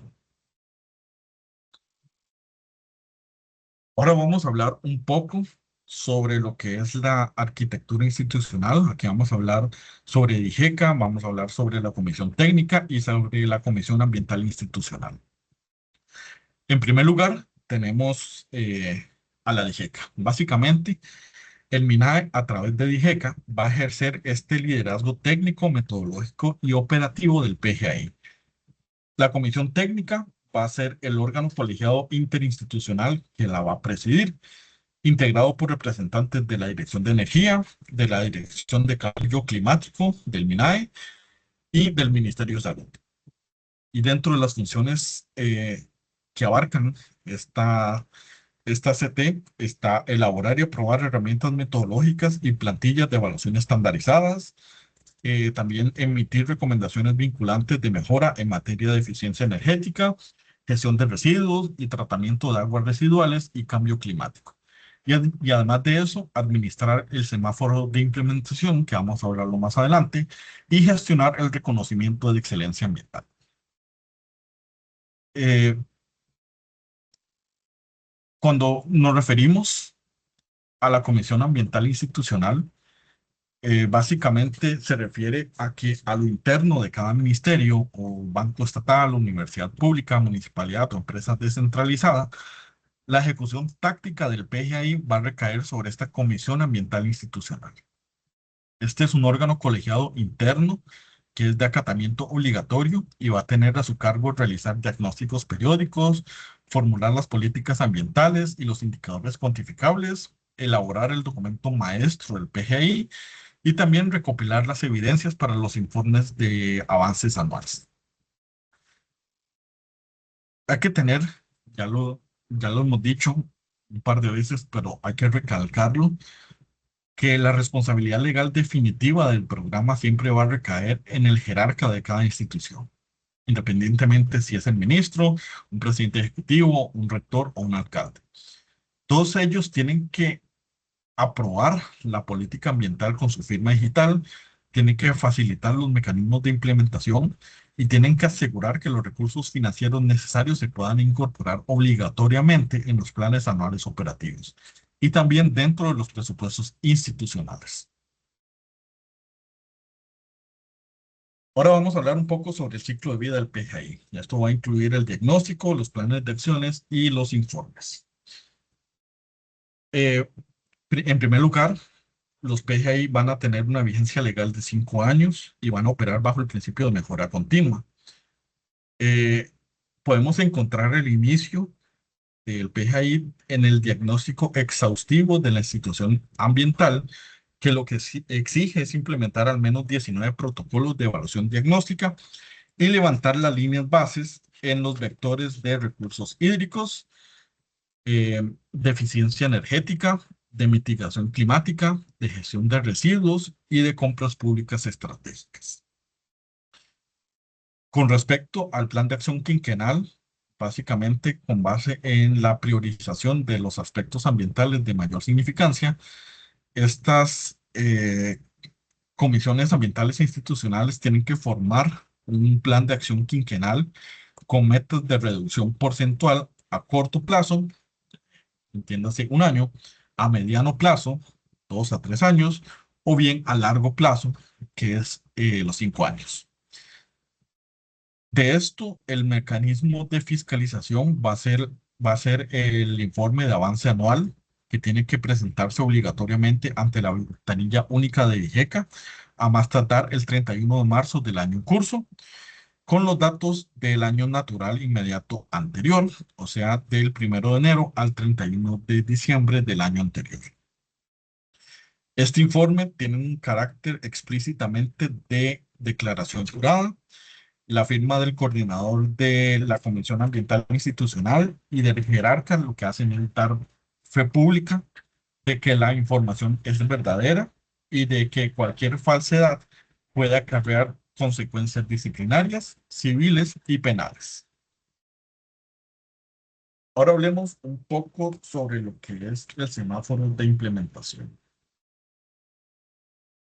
Ahora vamos a hablar un poco sobre lo que es la arquitectura institucional. Aquí vamos a hablar sobre DIGECA, vamos a hablar sobre la Comisión Técnica y sobre la Comisión Ambiental Institucional. En primer lugar, tenemos a la DIGECA. Básicamente, el MINAE, a través de DIGECA, va a ejercer este liderazgo técnico, metodológico y operativo del PGI. La Comisión Técnica va a ser el órgano colegiado interinstitucional que la va a presidir, integrado por representantes de la Dirección de Energía, de la Dirección de Cambio Climático, del MINAE y del Ministerio de Salud. Y dentro de las funciones que abarcan esta CT está elaborar y aprobar herramientas metodológicas y plantillas de evaluación estandarizadas, también emitir recomendaciones vinculantes de mejora en materia de eficiencia energética, gestión de residuos y tratamiento de aguas residuales y cambio climático. Y además de eso, administrar el semáforo de implementación, que vamos a hablarlo más adelante, y gestionar el reconocimiento de excelencia ambiental. Eh, Cuando nos referimos a la Comisión Ambiental Institucional, básicamente se refiere a que a lo interno de cada ministerio o banco estatal, universidad pública, municipalidad o empresa descentralizada, la ejecución táctica del PGI va a recaer sobre esta Comisión Ambiental Institucional. Este es un órgano colegiado interno que es de acatamiento obligatorio y va a tener a su cargo realizar diagnósticos periódicos, formular las políticas ambientales y los indicadores cuantificables, elaborar el documento maestro del PGI y también recopilar las evidencias para los informes de avances anuales. Hay que tener, ya ya lo hemos dicho un par de veces, pero hay que recalcarlo, que la responsabilidad legal definitiva del programa siempre va a recaer en el jerarca de cada institución, independientemente si es el ministro, un presidente ejecutivo, un rector o un alcalde. Todos ellos tienen que aprobar la política ambiental con su firma digital, tienen que facilitar los mecanismos de implementación y tienen que asegurar que los recursos financieros necesarios se puedan incorporar obligatoriamente en los planes anuales operativos y también dentro de los presupuestos institucionales. Ahora vamos a hablar un poco sobre el ciclo de vida del PGI. Y esto va a incluir el diagnóstico, los planes de acciones y los informes. En primer lugar, los PGI van a tener una vigencia legal de 5 años y van a operar bajo el principio de mejora continua. Eh, Podemos encontrar el inicio del PGI en el diagnóstico exhaustivo de la institución ambiental, que lo que exige es implementar al menos 19 protocolos de evaluación diagnóstica y levantar las líneas bases en los vectores de recursos hídricos, de eficiencia energética, de mitigación climática, de gestión de residuos y de compras públicas estratégicas. Con respecto al plan de acción quinquenal, básicamente con base en la priorización de los aspectos ambientales de mayor significancia, estas comisiones ambientales e institucionales tienen que formar un plan de acción quinquenal con metas de reducción porcentual a corto plazo, entiéndase un año, a mediano plazo, 2 a 3 años, o bien a largo plazo, que es los 5 años. De esto, el mecanismo de fiscalización va a ser el informe de avance anual que tiene que presentarse obligatoriamente ante la ventanilla única de IGECA a más tardar el 31 de marzo del año en curso, con los datos del año natural inmediato anterior, o sea, del 1 de enero al 31 de diciembre del año anterior. Este informe tiene un carácter explícitamente de declaración jurada, la firma del coordinador de la Comisión Ambiental Institucional y del jerarca, lo que hace es dar fe pública de que la información es verdadera y de que cualquier falsedad puede acarrear consecuencias disciplinarias, civiles y penales. Ahora hablemos un poco sobre lo que es el semáforo de implementación.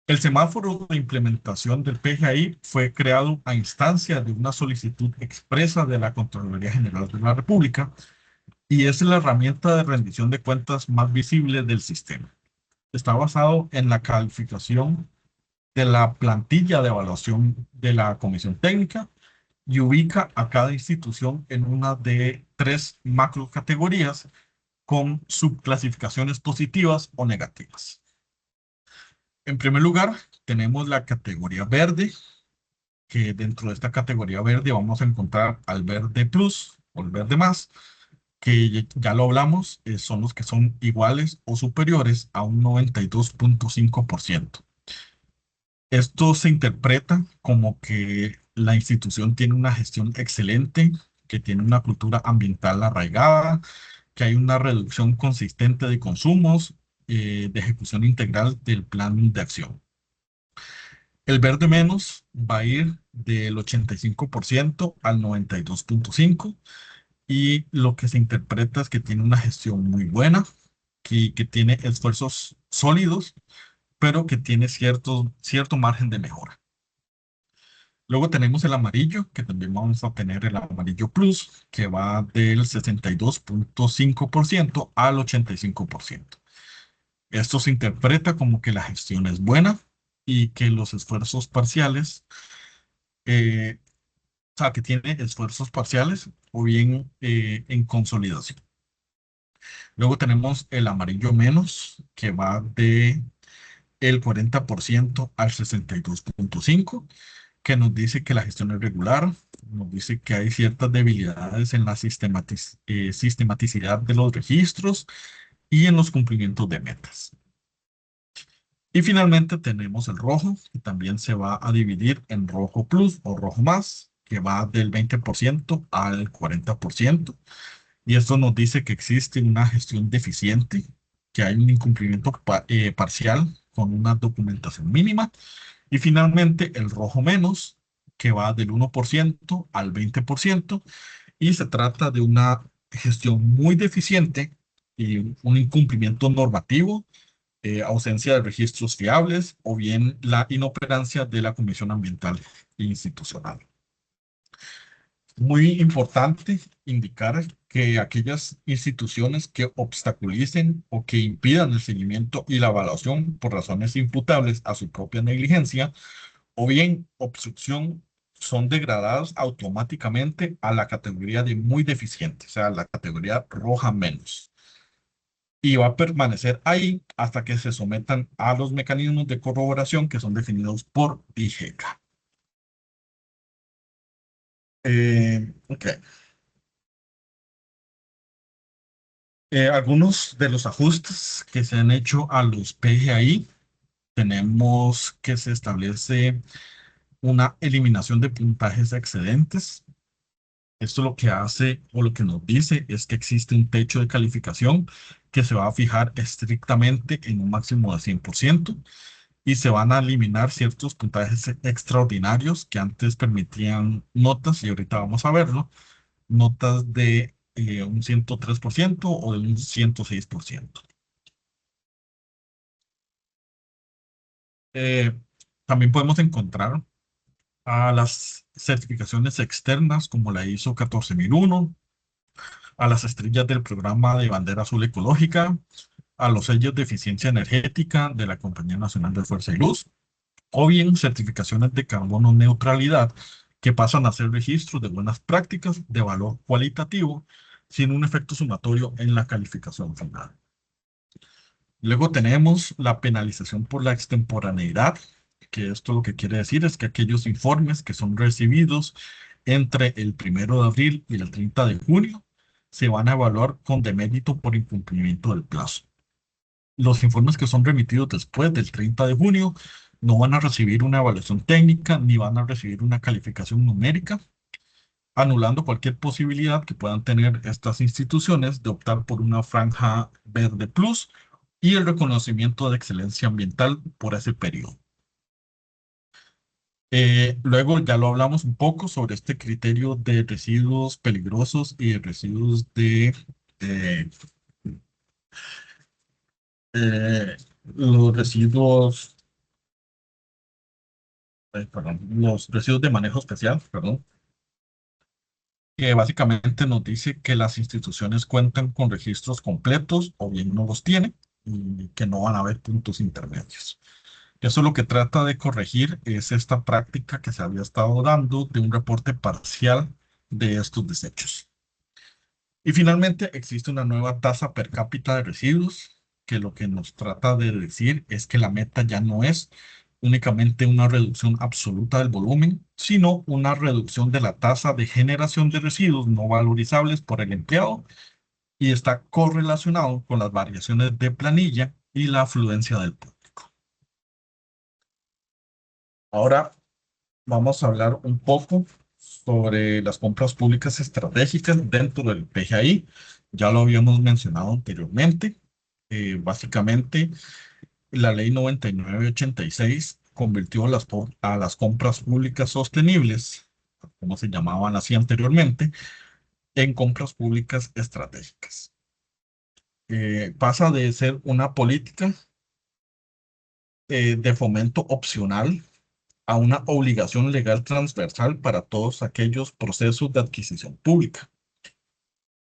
El semáforo de implementación del PGI fue creado a instancia de una solicitud expresa de la Contraloría General de la República y es la herramienta de rendición de cuentas más visible del sistema. Está basado en la calificación de la plantilla de evaluación de la Comisión Técnica y ubica a cada institución en una de 3 macrocategorías con subclasificaciones positivas o negativas. En primer lugar, tenemos la categoría verde, que dentro de esta categoría verde vamos a encontrar al verde plus o el verde más, que ya lo hablamos, son los que son iguales o superiores a un 92.5%. Esto se interpreta como que la institución tiene una gestión excelente, que tiene una cultura ambiental arraigada, que hay una reducción consistente de consumos, de ejecución integral del plan de acción. El verde menos va a ir del 85% al 92,5%, y lo que se interpreta es que tiene una gestión muy buena, que tiene esfuerzos sólidos, pero que tiene cierto margen de mejora. Luego tenemos el amarillo, que también vamos a tener el amarillo plus, que va del 62,5% al 85%. Esto se interpreta como que la gestión es buena y que los esfuerzos parciales, eh, o sea, que tiene esfuerzos parciales o bien en consolidación. Luego tenemos el amarillo menos, que va de el 40% al 62,5%, que nos dice que la gestión es regular, nos dice que hay ciertas debilidades en la sistematicidad de los registros y en los cumplimientos de metas. Y finalmente tenemos el rojo, que también se va a dividir en rojo plus o rojo más, que va del 20% al 40%. Y esto nos dice que existe una gestión deficiente, que hay un incumplimiento parcial con una documentación mínima. Y finalmente el rojo menos, que va del 1% al 20%. Y se trata de una gestión muy deficiente y un incumplimiento normativo, ausencia de registros fiables o bien la inoperancia de la Comisión Ambiental Institucional. Muy importante indicar que aquellas instituciones que obstaculicen o que impidan el seguimiento y la evaluación por razones imputables a su propia negligencia o bien obstrucción son degradadas automáticamente a la categoría de muy deficiente, o sea, la categoría roja menos. Y va a permanecer ahí hasta que se sometan a los mecanismos de corroboración que son definidos por DGECA. Ok. Algunos de los ajustes que se han hecho a los PGI, tenemos que se establece una eliminación de puntajes excedentes. Esto lo que hace o lo que nos dice es que existe un techo de calificación que se va a fijar estrictamente en un máximo de 100%, y se van a eliminar ciertos puntajes extraordinarios que antes permitían notas, y ahorita vamos a verlo, notas de un 103% o de un 106%. Eh, También podemos encontrar a las certificaciones externas como la ISO 14001, a las estrellas del programa de bandera azul ecológica, a los sellos de eficiencia energética de la Compañía Nacional de Fuerza y Luz, o bien certificaciones de carbono neutralidad que pasan a ser registros de buenas prácticas de valor cualitativo sin un efecto sumatorio en la calificación final. Luego tenemos la penalización por la extemporaneidad, que esto lo que quiere decir es que aquellos informes que son recibidos entre el 1 de abril y el 30 de junio se van a evaluar con demérito por incumplimiento del plazo. Los informes que son remitidos después del 30 de junio no van a recibir una evaluación técnica ni van a recibir una calificación numérica, anulando cualquier posibilidad que puedan tener estas instituciones de optar por una franja verde plus y el reconocimiento de excelencia ambiental por ese periodo. Luego ya lo hablamos un poco sobre este criterio de residuos peligrosos y de residuos eh, los residuos, perdón, los residuos de manejo especial, perdón, que básicamente nos dice que las instituciones cuentan con registros completos o bien no los tienen y que no van a haber puntos intermedios. Eso lo que trata de corregir es esta práctica que se había estado dando de un reporte parcial de estos desechos. Y finalmente existe una nueva tasa per cápita de residuos, que lo que nos trata de decir es que la meta ya no es únicamente una reducción absoluta del volumen, sino una reducción de la tasa de generación de residuos no valorizables por el empleado, y está correlacionado con las variaciones de planilla y la afluencia del público. Ahora vamos a hablar un poco sobre las compras públicas estratégicas dentro del PGI. Ya lo habíamos mencionado anteriormente. Básicamente, la ley 9986 convirtió a las compras públicas sostenibles, como se llamaban así anteriormente, en compras públicas estratégicas. Pasa de ser una política de fomento opcional a una obligación legal transversal para todos aquellos procesos de adquisición pública.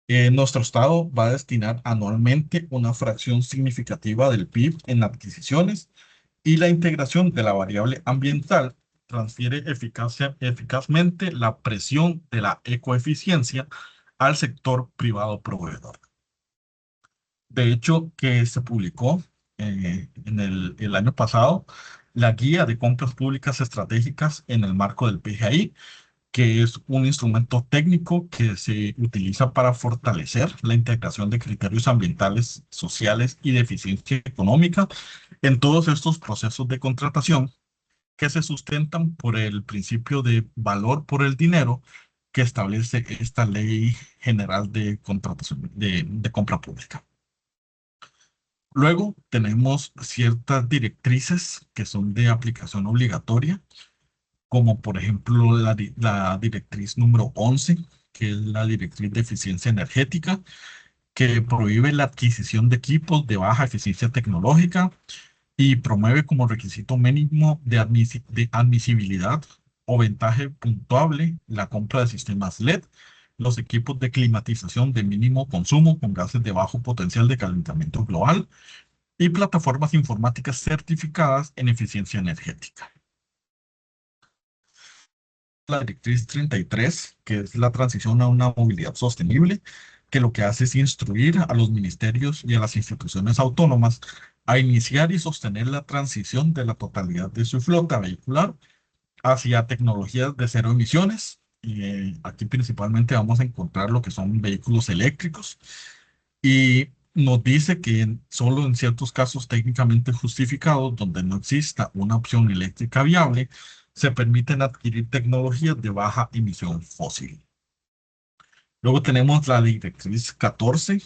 Nuestro Estado va a destinar anualmente una fracción significativa del PIB en adquisiciones y la integración de la variable ambiental transfiere eficazmente la presión de la ecoeficiencia al sector privado proveedor. De hecho, que se publicó en el año pasado la Guía de Compras Públicas Estratégicas en el marco del PGI, que es un instrumento técnico que se utiliza para fortalecer la integración de criterios ambientales, sociales y de eficiencia económica en todos estos procesos de contratación que se sustentan por el principio de valor por el dinero que establece esta Ley General de Contratación de Compra Pública. Luego tenemos ciertas directrices que son de aplicación obligatoria, como por ejemplo la directriz número 11, que es la directriz de eficiencia energética, que prohíbe la adquisición de equipos de baja eficiencia tecnológica y promueve como requisito mínimo de admisibilidad o ventaja puntuable la compra de sistemas LED, los equipos de climatización de mínimo consumo con gases de bajo potencial de calentamiento global y plataformas informáticas certificadas en eficiencia energética. La directriz 33, que es la transición a una movilidad sostenible, que lo que hace es instruir a los ministerios y a las instituciones autónomas a iniciar y sostener la transición de la totalidad de su flota vehicular hacia tecnologías de cero emisiones. Y aquí principalmente vamos a encontrar lo que son vehículos eléctricos y nos dice que solo en ciertos casos técnicamente justificados, donde no exista una opción eléctrica viable, se permiten adquirir tecnologías de baja emisión fósil. Luego tenemos la directriz 14.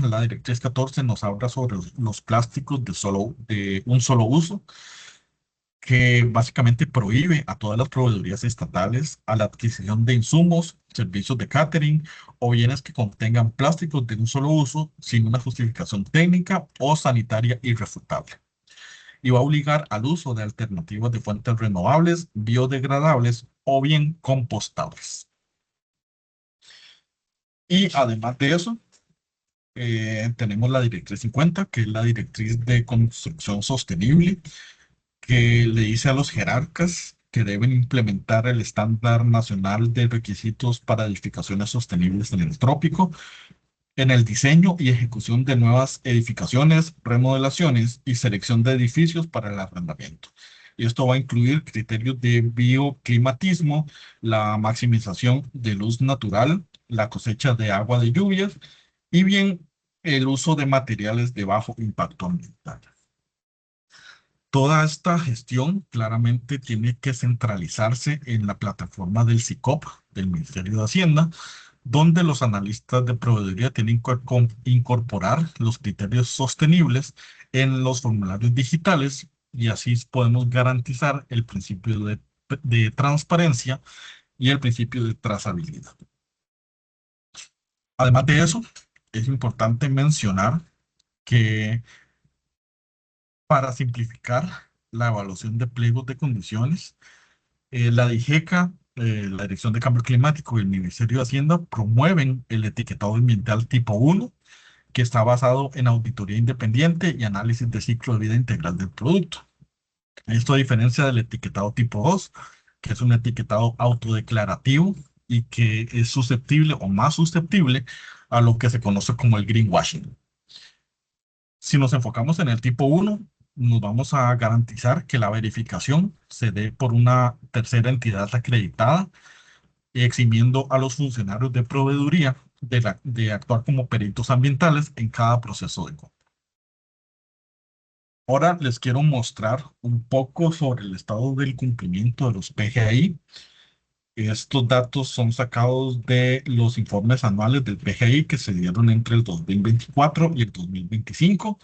La directriz 14 nos habla sobre los plásticos de un solo uso, que básicamente prohíbe a todas las proveedorías estatales a la adquisición de insumos, servicios de catering o bienes que contengan plásticos de un solo uso sin una justificación técnica o sanitaria irrefutable. Y va a obligar al uso de alternativas de fuentes renovables, biodegradables o bien compostables. Y además de eso, tenemos la directriz 50, que es la directriz de construcción sostenible, que le dice a los jerarcas que deben implementar el estándar nacional de requisitos para edificaciones sostenibles en el trópico, en el diseño y ejecución de nuevas edificaciones, remodelaciones y selección de edificios para el arrendamiento. Y esto va a incluir criterios de bioclimatismo, la maximización de luz natural, la cosecha de agua de lluvias y bien el uso de materiales de bajo impacto ambiental. Toda esta gestión claramente tiene que centralizarse en la plataforma del SICOP, del Ministerio de Hacienda, donde los analistas de proveeduría tienen que incorporar los criterios sostenibles en los formularios digitales y así podemos garantizar el principio de transparencia y el principio de trazabilidad. Además de eso, es importante mencionar que para simplificar la evaluación de pliegos de condiciones, la DIGECA, la Dirección de Cambio Climático y el Ministerio de Hacienda promueven el etiquetado ambiental tipo 1, que está basado en auditoría independiente y análisis de ciclo de vida integral del producto. Esto a diferencia del etiquetado tipo 2, que es un etiquetado autodeclarativo y que es susceptible o más susceptible a lo que se conoce como el greenwashing. Si nos enfocamos en el tipo 1, nos vamos a garantizar que la verificación se dé por una tercera entidad acreditada, eximiendo a los funcionarios de proveeduría de actuar como peritos ambientales en cada proceso de compra. Ahora les quiero mostrar un poco sobre el estado del cumplimiento de los PGI. Estos datos son sacados de los informes anuales del PGI que se dieron entre el 2024 y el 2025,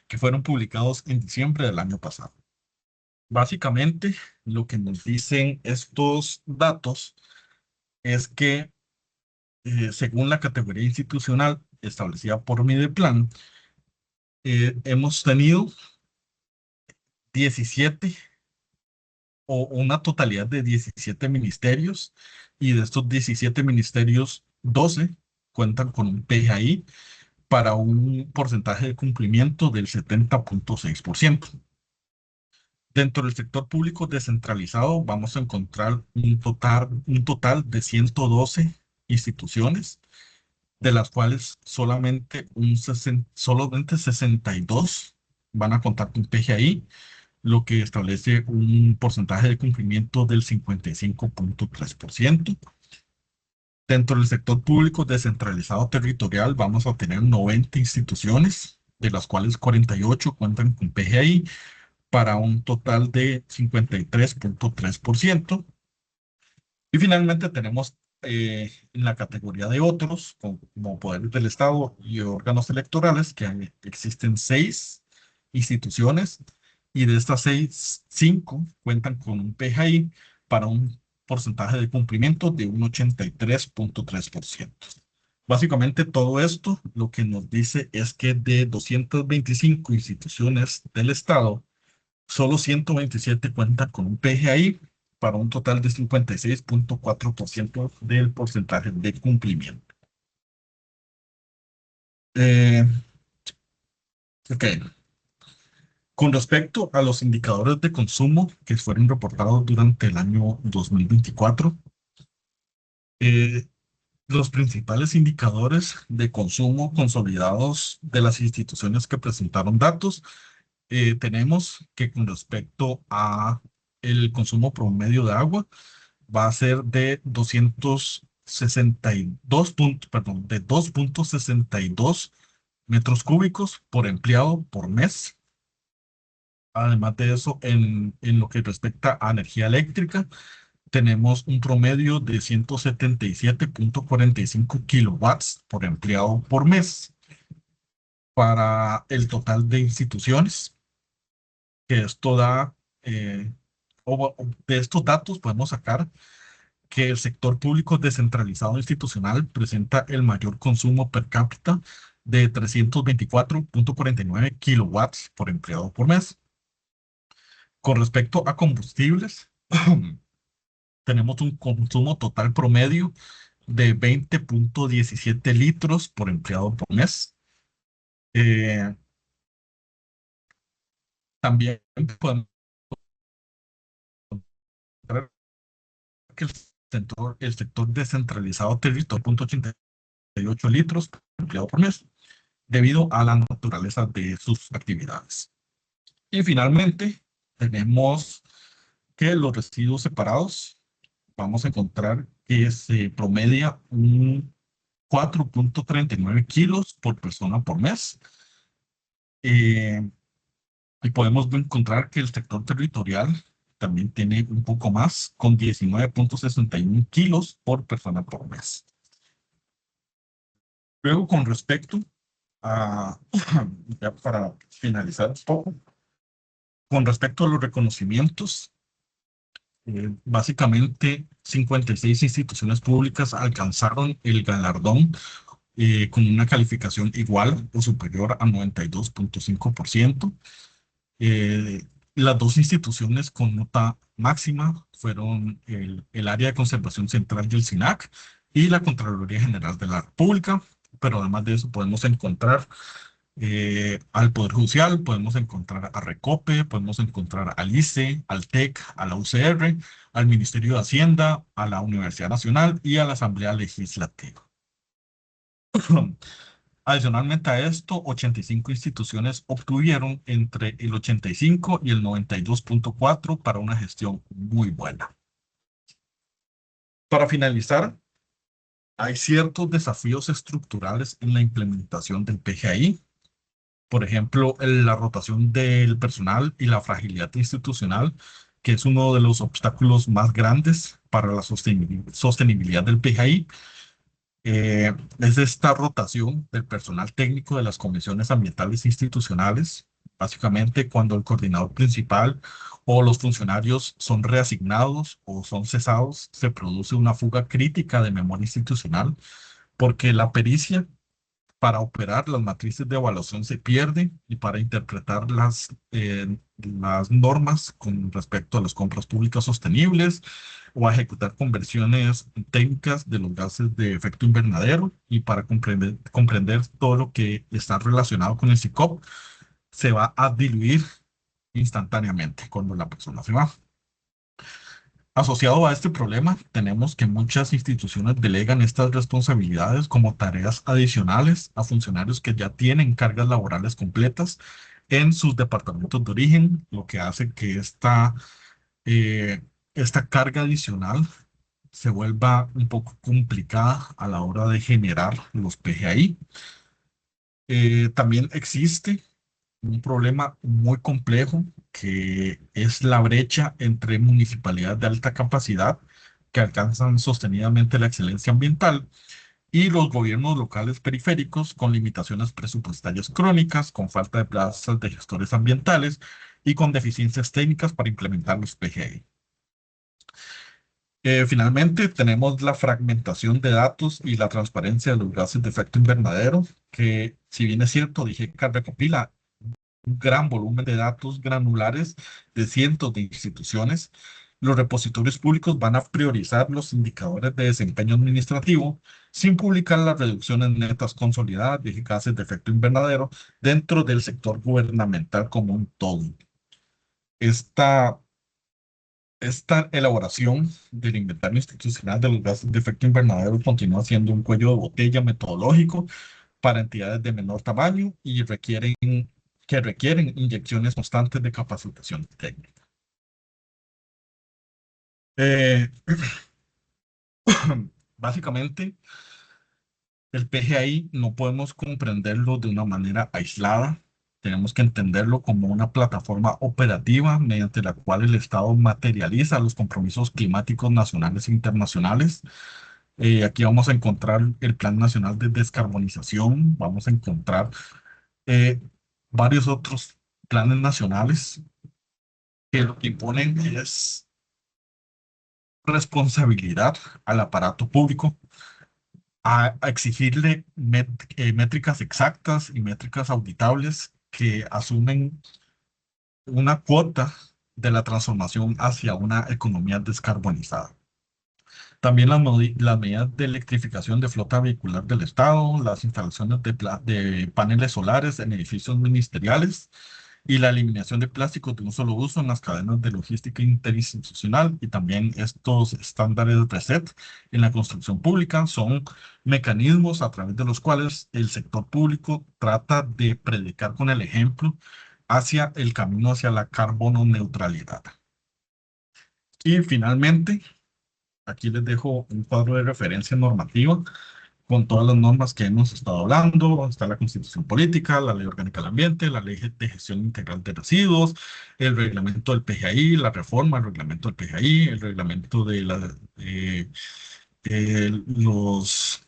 que fueron publicados en diciembre del año pasado. Básicamente, lo que nos dicen estos datos es que, según la categoría institucional establecida por Mideplan, hemos tenido 17 o una totalidad de 17 ministerios, y de estos 17 ministerios, 12 cuentan con un PGI para un porcentaje de cumplimiento del 70.6%. Dentro del sector público descentralizado vamos a encontrar un total de 112 instituciones, de las cuales solamente 62 van a contar con PGI, lo que establece un porcentaje de cumplimiento del 55.3%. Dentro del sector público descentralizado territorial vamos a tener 90 instituciones, de las cuales 48 cuentan con PGI para un total de 53.3%. Y finalmente tenemos, en la categoría de otros, como poderes del Estado y órganos electorales, que existen 6 instituciones, y de estas 6, 5 cuentan con un PGI para un porcentaje de cumplimiento de un 83.3%. Básicamente todo esto lo que nos dice es que de 225 instituciones del Estado, solo 127 cuentan con un PGI para un total de 56.4% del porcentaje de cumplimiento. Eh, ok. Con respecto a los indicadores de consumo que fueron reportados durante el año 2024, eh, los principales indicadores de consumo consolidados de las instituciones que presentaron datos, tenemos que con respecto a el consumo promedio de agua, va a ser de 262 metros cúbicos por empleado por mes. Además de eso, en lo que respecta a energía eléctrica, tenemos un promedio de 177.45 kilowatts por empleado por mes para el total de instituciones, que esto da, de estos datos podemos sacar que el sector público descentralizado institucional presenta el mayor consumo per cápita de 324.49 kilowatts por empleado por mes. Con respecto a combustibles, tenemos un consumo total promedio de 20.17 litros por empleado por mes. Eh, También podemos encontrar que el sector descentralizado territorial, 0.88 litros por empleado por mes, debido a la naturaleza de sus actividades. Y finalmente, tenemos que los residuos separados, vamos a encontrar que se promedia un 4.39 kilos por persona por mes. Eh, y podemos encontrar que el sector territorial también tiene un poco más, con 19.61 kilos por persona por mes. Luego, con respecto a, ya para finalizar un poco, con respecto a los reconocimientos, básicamente 56 instituciones públicas alcanzaron el galardón, con una calificación igual o superior a 92.5%. Eh, las dos instituciones con nota máxima fueron el Área de Conservación Central del SINAC y la Contraloría General de la República, pero además de eso podemos encontrar, al Poder Judicial, podemos encontrar a Recope, podemos encontrar al ICE, al TEC, a la UCR, al Ministerio de Hacienda, a la Universidad Nacional y a la Asamblea Legislativa. Adicionalmente a esto, 85 instituciones obtuvieron entre el 85 y el 92.4 para una gestión muy buena. Para finalizar, hay ciertos desafíos estructurales en la implementación del PGI. Por ejemplo, la rotación del personal y la fragilidad institucional, que es uno de los obstáculos más grandes para la sostenibilidad del PGI. Es esta rotación del personal técnico de las comisiones ambientales institucionales, básicamente cuando el coordinador principal o los funcionarios son reasignados o son cesados, se produce una fuga crítica de memoria institucional porque la pericia para operar las matrices de evaluación se pierde y para interpretar las normas con respecto a las compras públicas sostenibles o a ejecutar conversiones técnicas de los gases de efecto invernadero y para comprender todo lo que está relacionado con el SICOP se va a diluir instantáneamente cuando la persona se va. Asociado a este problema, tenemos que muchas instituciones delegan estas responsabilidades como tareas adicionales a funcionarios que ya tienen cargas laborales completas en sus departamentos de origen, lo que hace que eh, esta carga adicional se vuelva un poco complicada a la hora de generar los PGI. También existe un problema muy complejo que es la brecha entre municipalidades de alta capacidad que alcanzan sostenidamente la excelencia ambiental y los gobiernos locales periféricos con limitaciones presupuestarias crónicas, con falta de plazas de gestores ambientales y con deficiencias técnicas para implementar los PGI. Finalmente, tenemos la fragmentación de datos y la transparencia de los gases de efecto invernadero, que si bien es cierto, dije que recopila un gran volumen de datos granulares de cientos de instituciones. Los repositorios públicos van a priorizar los indicadores de desempeño administrativo sin publicar las reducciones netas consolidadas de gases de efecto invernadero dentro del sector gubernamental como un todo. Esta, esta elaboración del inventario institucional de los gases de efecto invernadero continúa siendo un cuello de botella metodológico para entidades de menor tamaño y que requieren inyecciones constantes de capacitación técnica. Eh, Básicamente, el PGI no podemos comprenderlo de una manera aislada. Tenemos que entenderlo como una plataforma operativa mediante la cual el Estado materializa los compromisos climáticos nacionales e internacionales. Aquí vamos a encontrar el Plan Nacional de Descarbonización, vamos a encontrar eh, varios otros planes nacionales que lo que imponen es responsabilidad al aparato público a exigirle métricas exactas y métricas auditables que asumen una cuota de la transformación hacia una economía descarbonizada. También las medidas de electrificación de flota vehicular del Estado, las instalaciones de paneles solares en edificios ministeriales, y la eliminación de plásticos de un solo uso en las cadenas de logística interinstitucional y también estos estándares de reset en la construcción pública son mecanismos a través de los cuales el sector público trata de predicar con el ejemplo hacia el camino hacia la carbono neutralidad. Y finalmente, aquí les dejo un cuadro de referencia normativa con todas las normas que hemos estado hablando. Está la Constitución Política, la Ley Orgánica del Ambiente, la Ley de Gestión Integral de Residuos, el reglamento del PGI, la reforma del reglamento del PGI, el reglamento de los,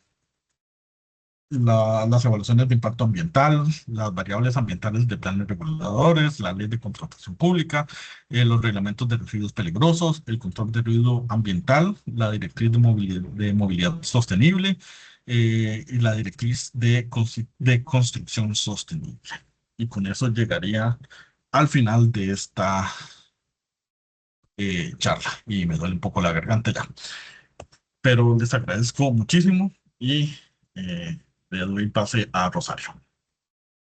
las evaluaciones de impacto ambiental, las variables ambientales de planes reguladores, la ley de contratación pública, los reglamentos de residuos peligrosos, el control de ruido ambiental, la directriz de movilidad sostenible y la directriz de construcción sostenible. Y con eso llegaría al final de esta charla y me duele un poco la garganta ya. Pero les agradezco muchísimo y le doy pase a Rosario.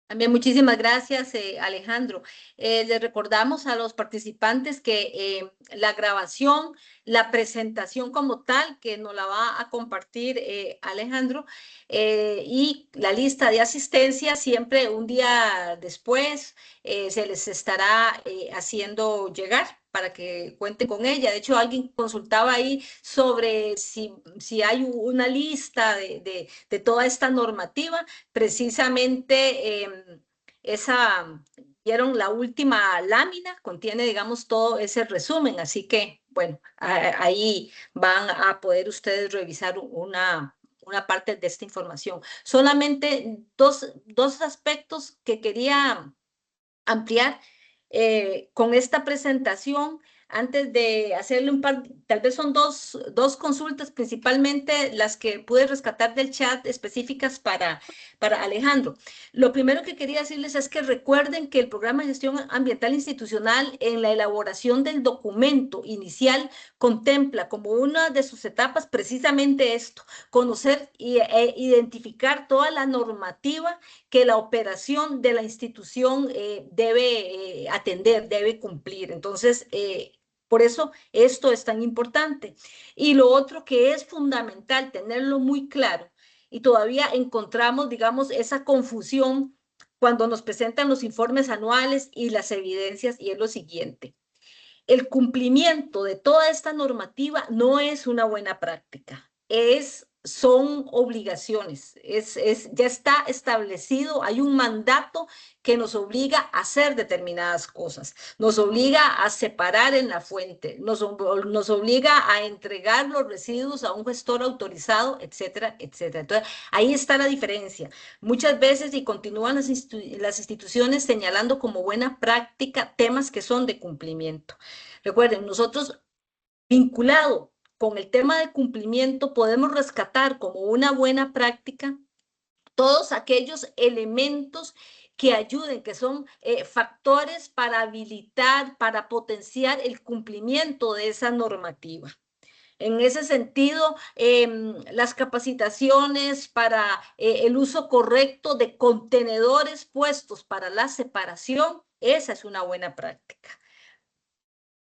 También muchísimas gracias, Alejandro. Les recordamos a los participantes que la grabación, la presentación como tal, que nos la va a compartir Alejandro, y la lista de asistencia, siempre un día después se les estará haciendo llegar para que cuente con ella. De hecho, alguien consultaba ahí sobre si hay una lista de toda esta normativa. Precisamente vieron la última lámina, contiene, digamos, todo ese resumen, así que, bueno, ahí van a poder ustedes revisar una parte de esta información. Solamente dos aspectos que quería ampliar con esta presentación. Antes de hacerle un par, tal vez son dos consultas, principalmente las que pude rescatar del chat específicas para Alejandro. Lo primero que quería decirles es que recuerden que el programa de gestión ambiental institucional en la elaboración del documento inicial contempla como una de sus etapas precisamente esto, conocer e identificar toda la normativa que la operación de la institución debe atender, debe cumplir. Entonces, por eso esto es tan importante. Y lo otro que es fundamental, tenerlo muy claro, y todavía encontramos, digamos, esa confusión cuando nos presentan los informes anuales y las evidencias, y es lo siguiente. El cumplimiento de toda esta normativa no es una buena práctica, son obligaciones, ya está establecido, hay un mandato que nos obliga a hacer determinadas cosas, nos obliga a separar en la fuente, nos obliga a entregar los residuos a un gestor autorizado, etcétera, etcétera. Entonces, ahí está la diferencia. Muchas veces, y continúan las instituciones señalando como buena práctica temas que son de cumplimiento. Recuerden, nosotros vinculado con el tema de cumplimiento podemos rescatar como una buena práctica todos aquellos elementos que ayuden, que son factores para habilitar, para potenciar el cumplimiento de esa normativa. En ese sentido, las capacitaciones para el uso correcto de contenedores puestos para la separación, esa es una buena práctica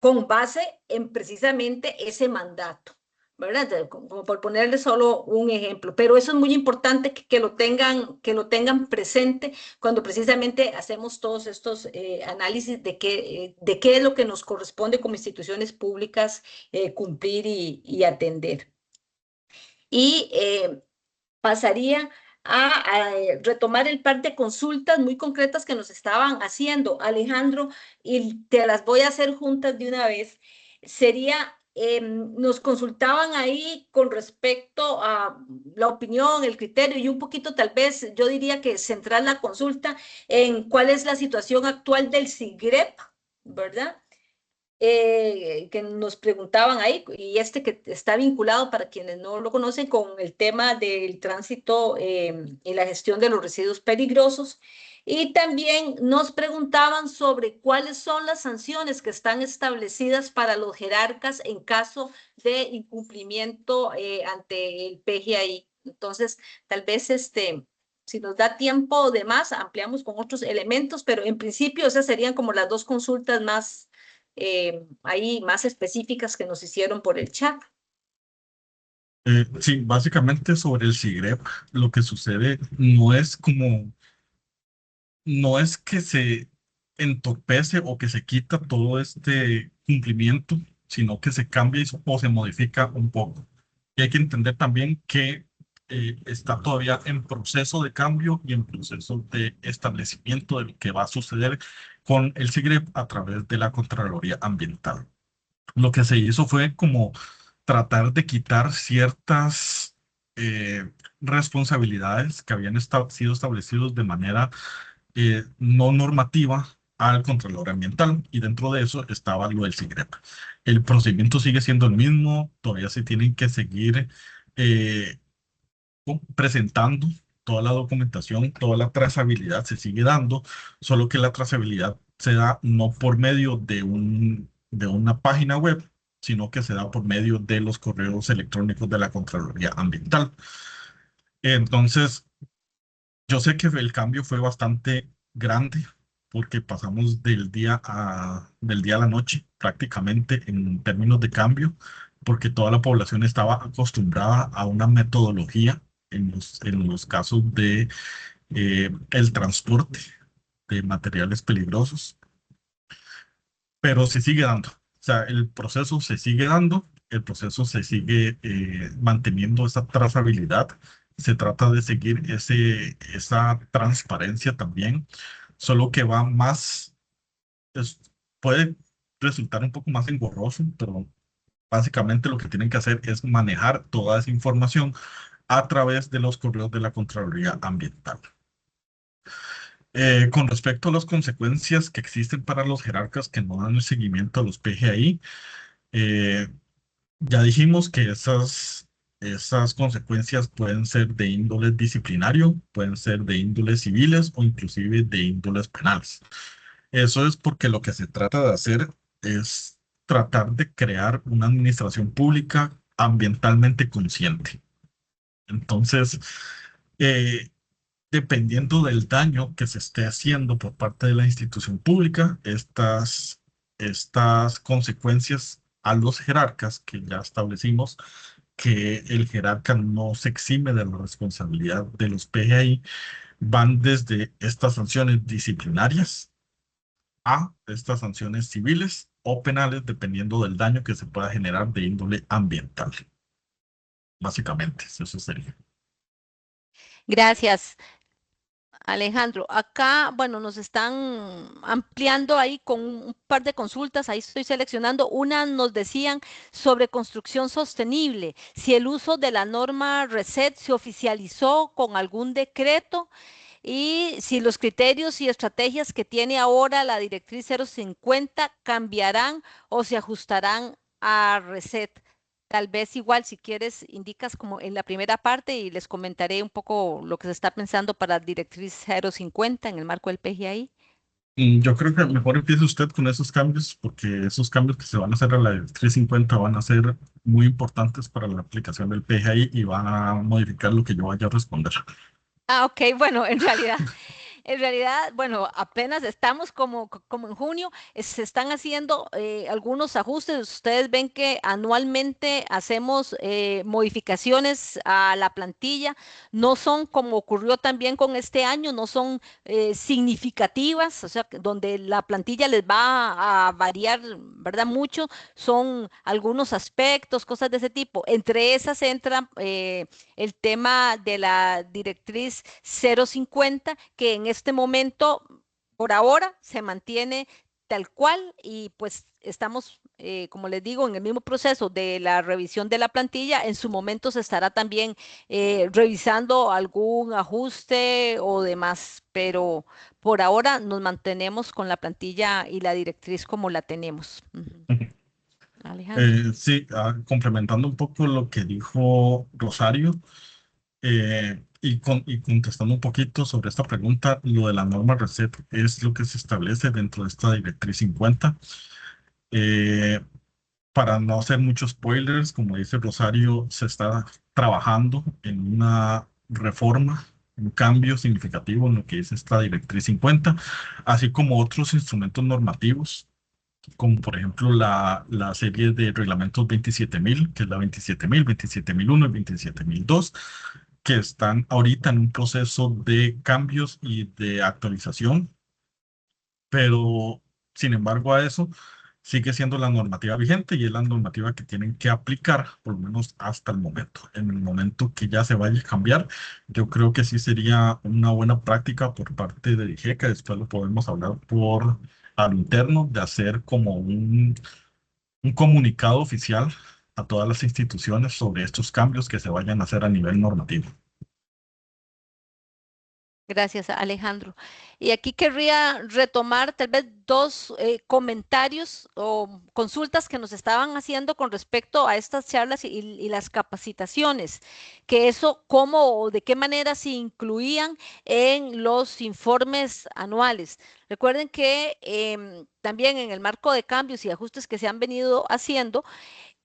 con base en precisamente ese mandato, ¿verdad? Como por ponerle solo un ejemplo, pero eso es muy importante que lo tengan presente cuando precisamente hacemos todos estos análisis de qué es lo que nos corresponde como instituciones públicas cumplir y atender. Y pasaría a retomar el par de consultas muy concretas que nos estaban haciendo, Alejandro, y te las voy a hacer juntas de una vez. Sería, nos consultaban ahí con respecto a la opinión, el criterio y un poquito tal vez, yo diría que centrar la consulta en cuál es la situación actual del SIGREP, ¿verdad? Que nos preguntaban ahí, y este que está vinculado para quienes no lo conocen con el tema del tránsito y la gestión de los residuos peligrosos. Y también nos preguntaban sobre cuáles son las sanciones que están establecidas para los jerarcas en caso de incumplimiento ante el PGI. Entonces, tal vez si nos da tiempo de más, ampliamos con otros elementos, pero en principio esas serían como las dos consultas más ahí más específicas que nos hicieron por el chat. Sí, básicamente sobre el SIGREP, lo que sucede no es que se entorpece o que se quita todo este cumplimiento, sino que se cambia o se modifica un poco. Y hay que entender también que está todavía en proceso de cambio y en proceso de establecimiento de lo que va a suceder con el SIGREP a través de la Contraloría Ambiental. Lo que se hizo fue como tratar de quitar ciertas responsabilidades que habían sido establecidos de manera no normativa al Contralor Ambiental, y dentro de eso estaba lo del SIGREP. El procedimiento sigue siendo el mismo, todavía se tienen que seguir eh, presentando toda la documentación, toda la trazabilidad se sigue dando, solo que la trazabilidad se da no por medio de una página web, sino que se da por medio de los correos electrónicos de la Contraloría Ambiental. Entonces, yo sé que el cambio fue bastante grande porque pasamos del día a la noche prácticamente en términos de cambio, porque toda la población estaba acostumbrada a una metodología en los casos de el transporte de materiales peligrosos, pero se sigue dando. O sea, el proceso se sigue dando, el proceso se sigue manteniendo esa trazabilidad. Se trata de seguir esa transparencia también solo que va más, es- puede resultar un poco más engorroso, pero básicamente lo que tienen que hacer es manejar toda esa información a través de los correos de la Contraloría Ambiental. Con respecto a las consecuencias que existen para los jerarcas que no dan el seguimiento a los PGI, eh, ya dijimos que esas consecuencias pueden ser de índole disciplinario, pueden ser de índoles civiles o inclusive de índoles penales. Eso es porque lo que se trata de hacer es tratar de crear una administración pública ambientalmente consciente. Entonces, eh, dependiendo del daño que se esté haciendo por parte de la institución pública, estas consecuencias a los jerarcas que ya establecimos, que el jerarca no se exime de la responsabilidad de los PGI, van desde estas sanciones disciplinarias a estas sanciones civiles o penales, dependiendo del daño que se pueda generar de índole ambiental. Básicamente, eso sería. Gracias, Alejandro. Acá, bueno, nos están ampliando ahí con un par de consultas, ahí estoy seleccionando. Una nos decían sobre construcción sostenible, si el uso de la norma RESET se oficializó con algún decreto y si los criterios y estrategias que tiene ahora la directriz 050 cambiarán o se ajustarán a RESET. Tal vez igual, si quieres, indicas como en la primera parte y les comentaré un poco lo que se está pensando para la directriz 050 en el marco del PGI. Yo creo que mejor empiece usted con esos cambios, porque esos cambios que se van a hacer a la 350 van a ser muy importantes para la aplicación del PGI y van a modificar lo que yo vaya a responder. Ah, ok, bueno, en realidad, bueno, apenas estamos como en junio, se están haciendo algunos ajustes. Ustedes ven que anualmente hacemos modificaciones a la plantilla. No son como ocurrió también con este año, no son significativas, o sea, donde la plantilla les va a variar, ¿verdad? Mucho. Son algunos aspectos, cosas de ese tipo. Entre esas entra el tema de la directriz 050, que en este momento, por ahora, se mantiene tal cual y pues estamos, como les digo, en el mismo proceso de la revisión de la plantilla. En su momento se estará también revisando algún ajuste o demás, pero por ahora nos mantenemos con la plantilla y la directriz como la tenemos. Ujú. Alejandro. Sí, complementando un poco lo que dijo Rosario, y contestando un poquito sobre esta pregunta, lo de la norma RECET es lo que se establece dentro de esta directriz 50. Eh, para no hacer muchos spoilers, como dice Rosario, se está trabajando en una reforma, un cambio significativo en lo que es esta directriz 50, así como otros instrumentos normativos, como por ejemplo la serie de reglamentos 27.000, que es la 27.000, 27.001 y 27.002, que están ahorita en un proceso de cambios y de actualización, pero sin embargo a eso sigue siendo la normativa vigente y es la normativa que tienen que aplicar, por lo menos hasta el momento. En el momento que ya se vaya a cambiar, yo creo que sí sería una buena práctica por parte de DIGECA, después lo podemos hablar por a lo interno, de hacer como un comunicado oficial a todas las instituciones sobre estos cambios que se vayan a hacer a nivel normativo. Gracias, Alejandro. Y aquí querría retomar tal vez dos comentarios o consultas que nos estaban haciendo con respecto a estas charlas y las capacitaciones, que eso cómo o de qué manera se incluían en los informes anuales. Recuerden que también en el marco de cambios y ajustes que se han venido haciendo,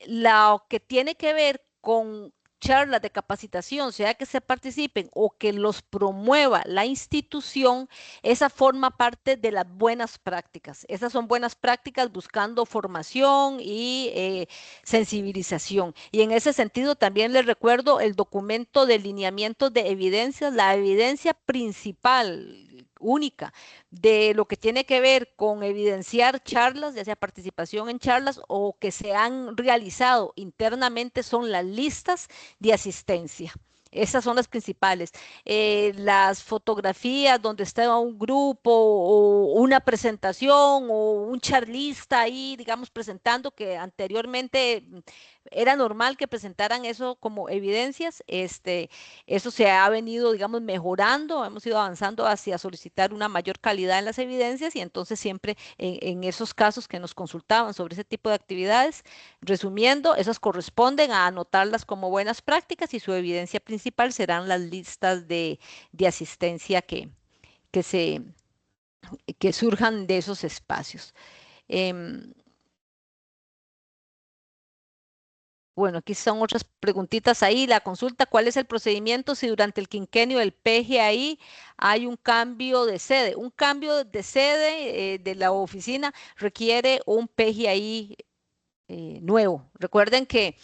lo que tiene que ver con charlas de capacitación, sea que se participen o que los promueva la institución, esa forma parte de las buenas prácticas. Esas son buenas prácticas buscando formación y sensibilización. Y en ese sentido también les recuerdo el documento de lineamientos de evidencias, la evidencia principal, única, de lo que tiene que ver con evidenciar charlas, ya sea participación en charlas o que se han realizado internamente, son las listas de asistencia. Esas son las principales. Las fotografías donde está un grupo o una presentación o un charlista ahí, digamos, presentando que anteriormente era normal que presentaran eso como evidencias. Eso se ha venido, digamos, mejorando, hemos ido avanzando hacia solicitar una mayor calidad en las evidencias y entonces siempre en esos casos que nos consultaban sobre ese tipo de actividades, resumiendo, esas corresponden a anotarlas como buenas prácticas y su evidencia principal serán las listas de asistencia que, se, que surjan de esos espacios. Em, Bueno, aquí son otras preguntitas ahí. La consulta, ¿cuál es el procedimiento si durante el quinquenio del PGI hay un cambio de sede? Un cambio de sede de la oficina requiere un PGI nuevo. Recuerden que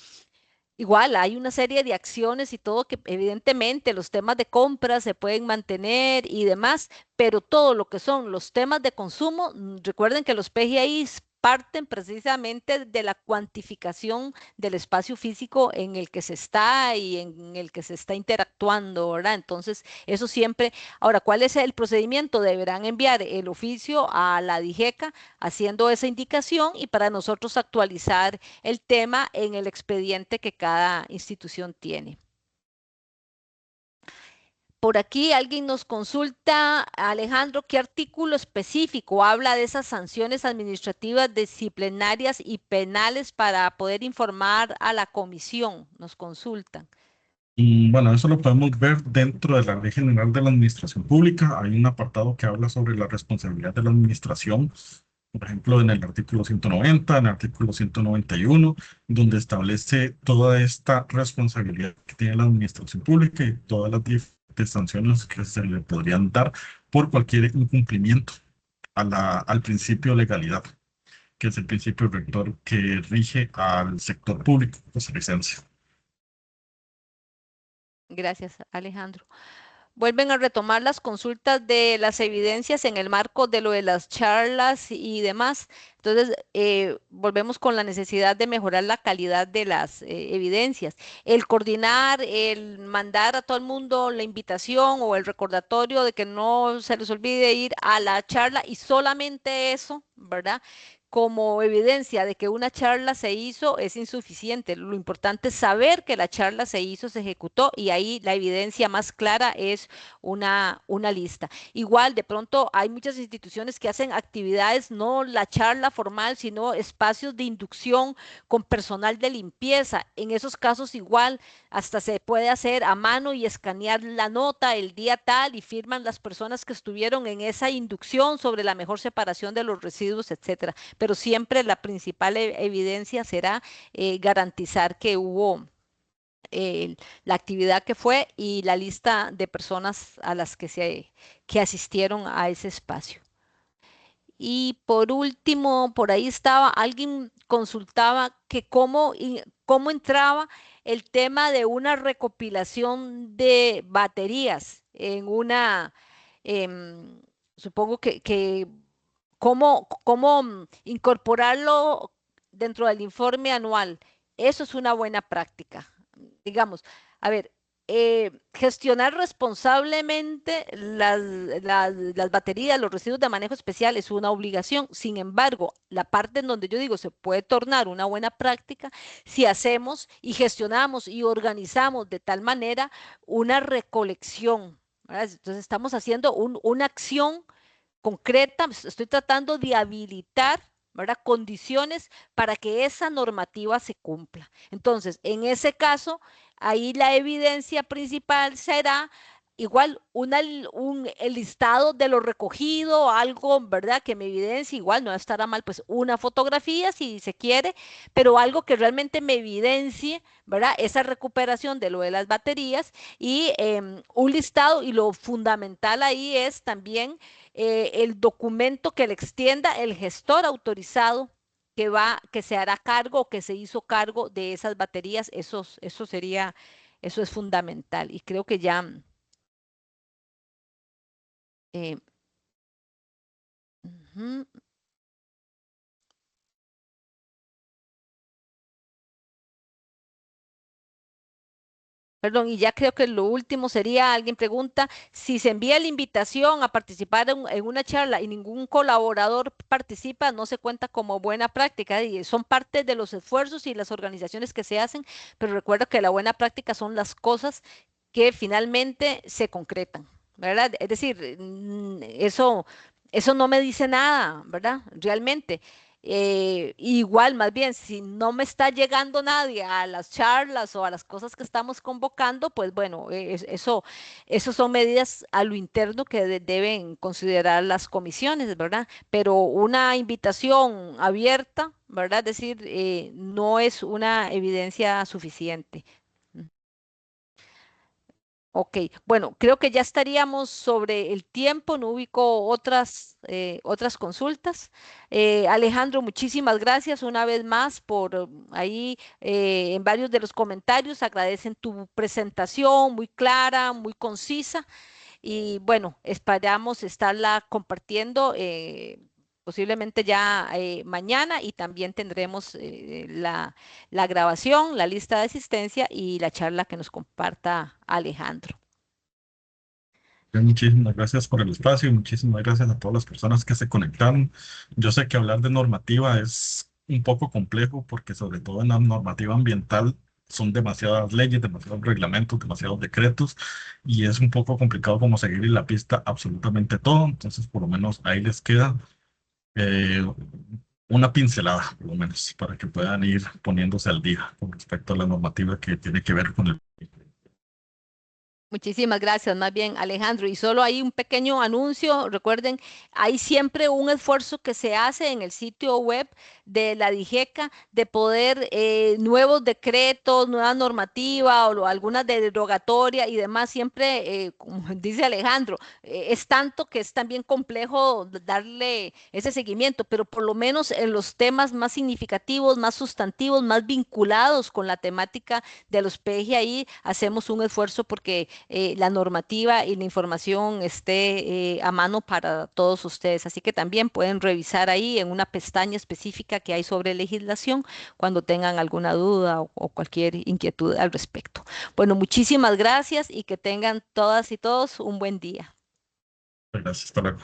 igual hay una serie de acciones y todo que evidentemente los temas de compra se pueden mantener y demás, pero todo lo que son los temas de consumo, recuerden que los PGI parten precisamente de la cuantificación del espacio físico en el que se está y en el que se está interactuando, ¿verdad? Entonces, eso siempre. Ahora, ¿cuál es el procedimiento? Deberán enviar el oficio a la DIGECA haciendo esa indicación y para nosotros actualizar el tema en el expediente que cada institución tiene. Por aquí alguien nos consulta, Alejandro, ¿qué artículo específico habla de esas sanciones administrativas disciplinarias y penales para poder informar a la comisión? Nos consultan. Bueno, eso lo podemos ver dentro de la Ley General de la Administración Pública. Hay un apartado que habla sobre la responsabilidad de la administración, por ejemplo, en el artículo 190, en el artículo 191, donde establece toda esta responsabilidad que tiene la administración pública y todas las diferentes sanciones que se le podrían dar por cualquier incumplimiento al principio de legalidad, que es el principio rector que rige al sector público costarricense. Gracias, Alejandro. Vuelven a retomar las consultas de las evidencias en el marco de lo de las charlas y demás. Entonces, volvemos con la necesidad de mejorar la calidad de las evidencias. El coordinar, el mandar a todo el mundo la invitación o el recordatorio de que no se les olvide ir a la charla y solamente eso, ¿verdad? Como evidencia de que una charla se hizo es insuficiente. Lo importante es saber que la charla se hizo, se ejecutó y ahí la evidencia más clara es una lista. Igual, de pronto hay muchas instituciones que hacen actividades, no la charla formal, sino espacios de inducción con personal de limpieza. En esos casos igual hasta se puede hacer a mano y escanear la nota el día tal y firman las personas que estuvieron en esa inducción sobre la mejor separación de los residuos, etcétera, pero siempre la principal evidencia será garantizar que hubo la actividad que fue y la lista de personas a las que asistieron a ese espacio. Y por último, por ahí estaba, alguien consultaba que cómo entraba el tema de una recopilación de baterías en em, supongo que cómo incorporarlo dentro del informe anual. Eso es una buena práctica. Digamos, a ver, gestionar responsablemente las baterías, los residuos de manejo especial es una obligación. Sin embargo, la parte en donde yo digo se puede tornar una buena práctica si hacemos y gestionamos y organizamos de tal manera una recolección, ¿verdad? Entonces estamos haciendo una acción concreta, estoy tratando de habilitar, ¿verdad? Condiciones para que esa normativa se cumpla. Entonces, en ese caso, ahí la evidencia principal será igual el listado de lo recogido, algo, ¿verdad? Que me evidencie, igual no estará mal, pues una fotografía si se quiere, pero algo que realmente me evidencie, ¿verdad? Esa recuperación de lo de las baterías y un listado y lo fundamental ahí es también el documento que le extienda el gestor autorizado que se hará cargo o que se hizo cargo de esas baterías, eso es fundamental. Y creo que ya eh, ujú. Perdón, y ya creo que lo último sería, alguien pregunta, si se envía la invitación a participar en una charla y ningún colaborador participa, no se cuenta como buena práctica y son parte de los esfuerzos y las organizaciones que se hacen, pero recuerda que la buena práctica son las cosas que finalmente se concretan, ¿verdad? Es decir, eso no me dice nada, ¿verdad? Realmente. Igual, más bien, si no me está llegando nadie a las charlas o a las cosas que estamos convocando, pues bueno, eso son medidas a lo interno que deben considerar las comisiones, ¿verdad? Pero una invitación abierta, ¿verdad? Es decir, no es una evidencia suficiente. Ok, bueno, creo que ya estaríamos sobre el tiempo, no ubico otras consultas. Alejandro, muchísimas gracias una vez más por ahí en varios de los comentarios, agradecen tu presentación muy clara, muy concisa y bueno, esperamos estarla compartiendo. Posiblemente ya mañana y también tendremos la grabación, la lista de asistencia y la charla que nos comparta Alejandro. Muchísimas gracias por el espacio y muchísimas gracias a todas las personas que se conectaron. Yo sé que hablar de normativa es un poco complejo porque sobre todo en la normativa ambiental son demasiadas leyes, demasiados reglamentos, demasiados decretos y es un poco complicado como seguir en la pista absolutamente todo. Entonces, por lo menos ahí les queda eh, una pincelada, por lo menos, para que puedan ir poniéndose al día con respecto a la normativa que tiene que ver con el... Muchísimas gracias, más bien Alejandro. Y solo hay un pequeño anuncio. Recuerden, hay siempre un esfuerzo que se hace en el sitio web de la DIGECA de poder nuevos decretos, nueva normativa alguna derogatoria y demás. Siempre, como dice Alejandro, es tanto que es también complejo darle ese seguimiento, pero por lo menos en los temas más significativos, más sustantivos, más vinculados con la temática de los PGI, hacemos un esfuerzo porque la normativa y la información esté a mano para todos ustedes. Así que también pueden revisar ahí en una pestaña específica que hay sobre legislación cuando tengan alguna duda o cualquier inquietud al respecto. Bueno, muchísimas gracias y que tengan todas y todos un buen día. Gracias, hasta luego.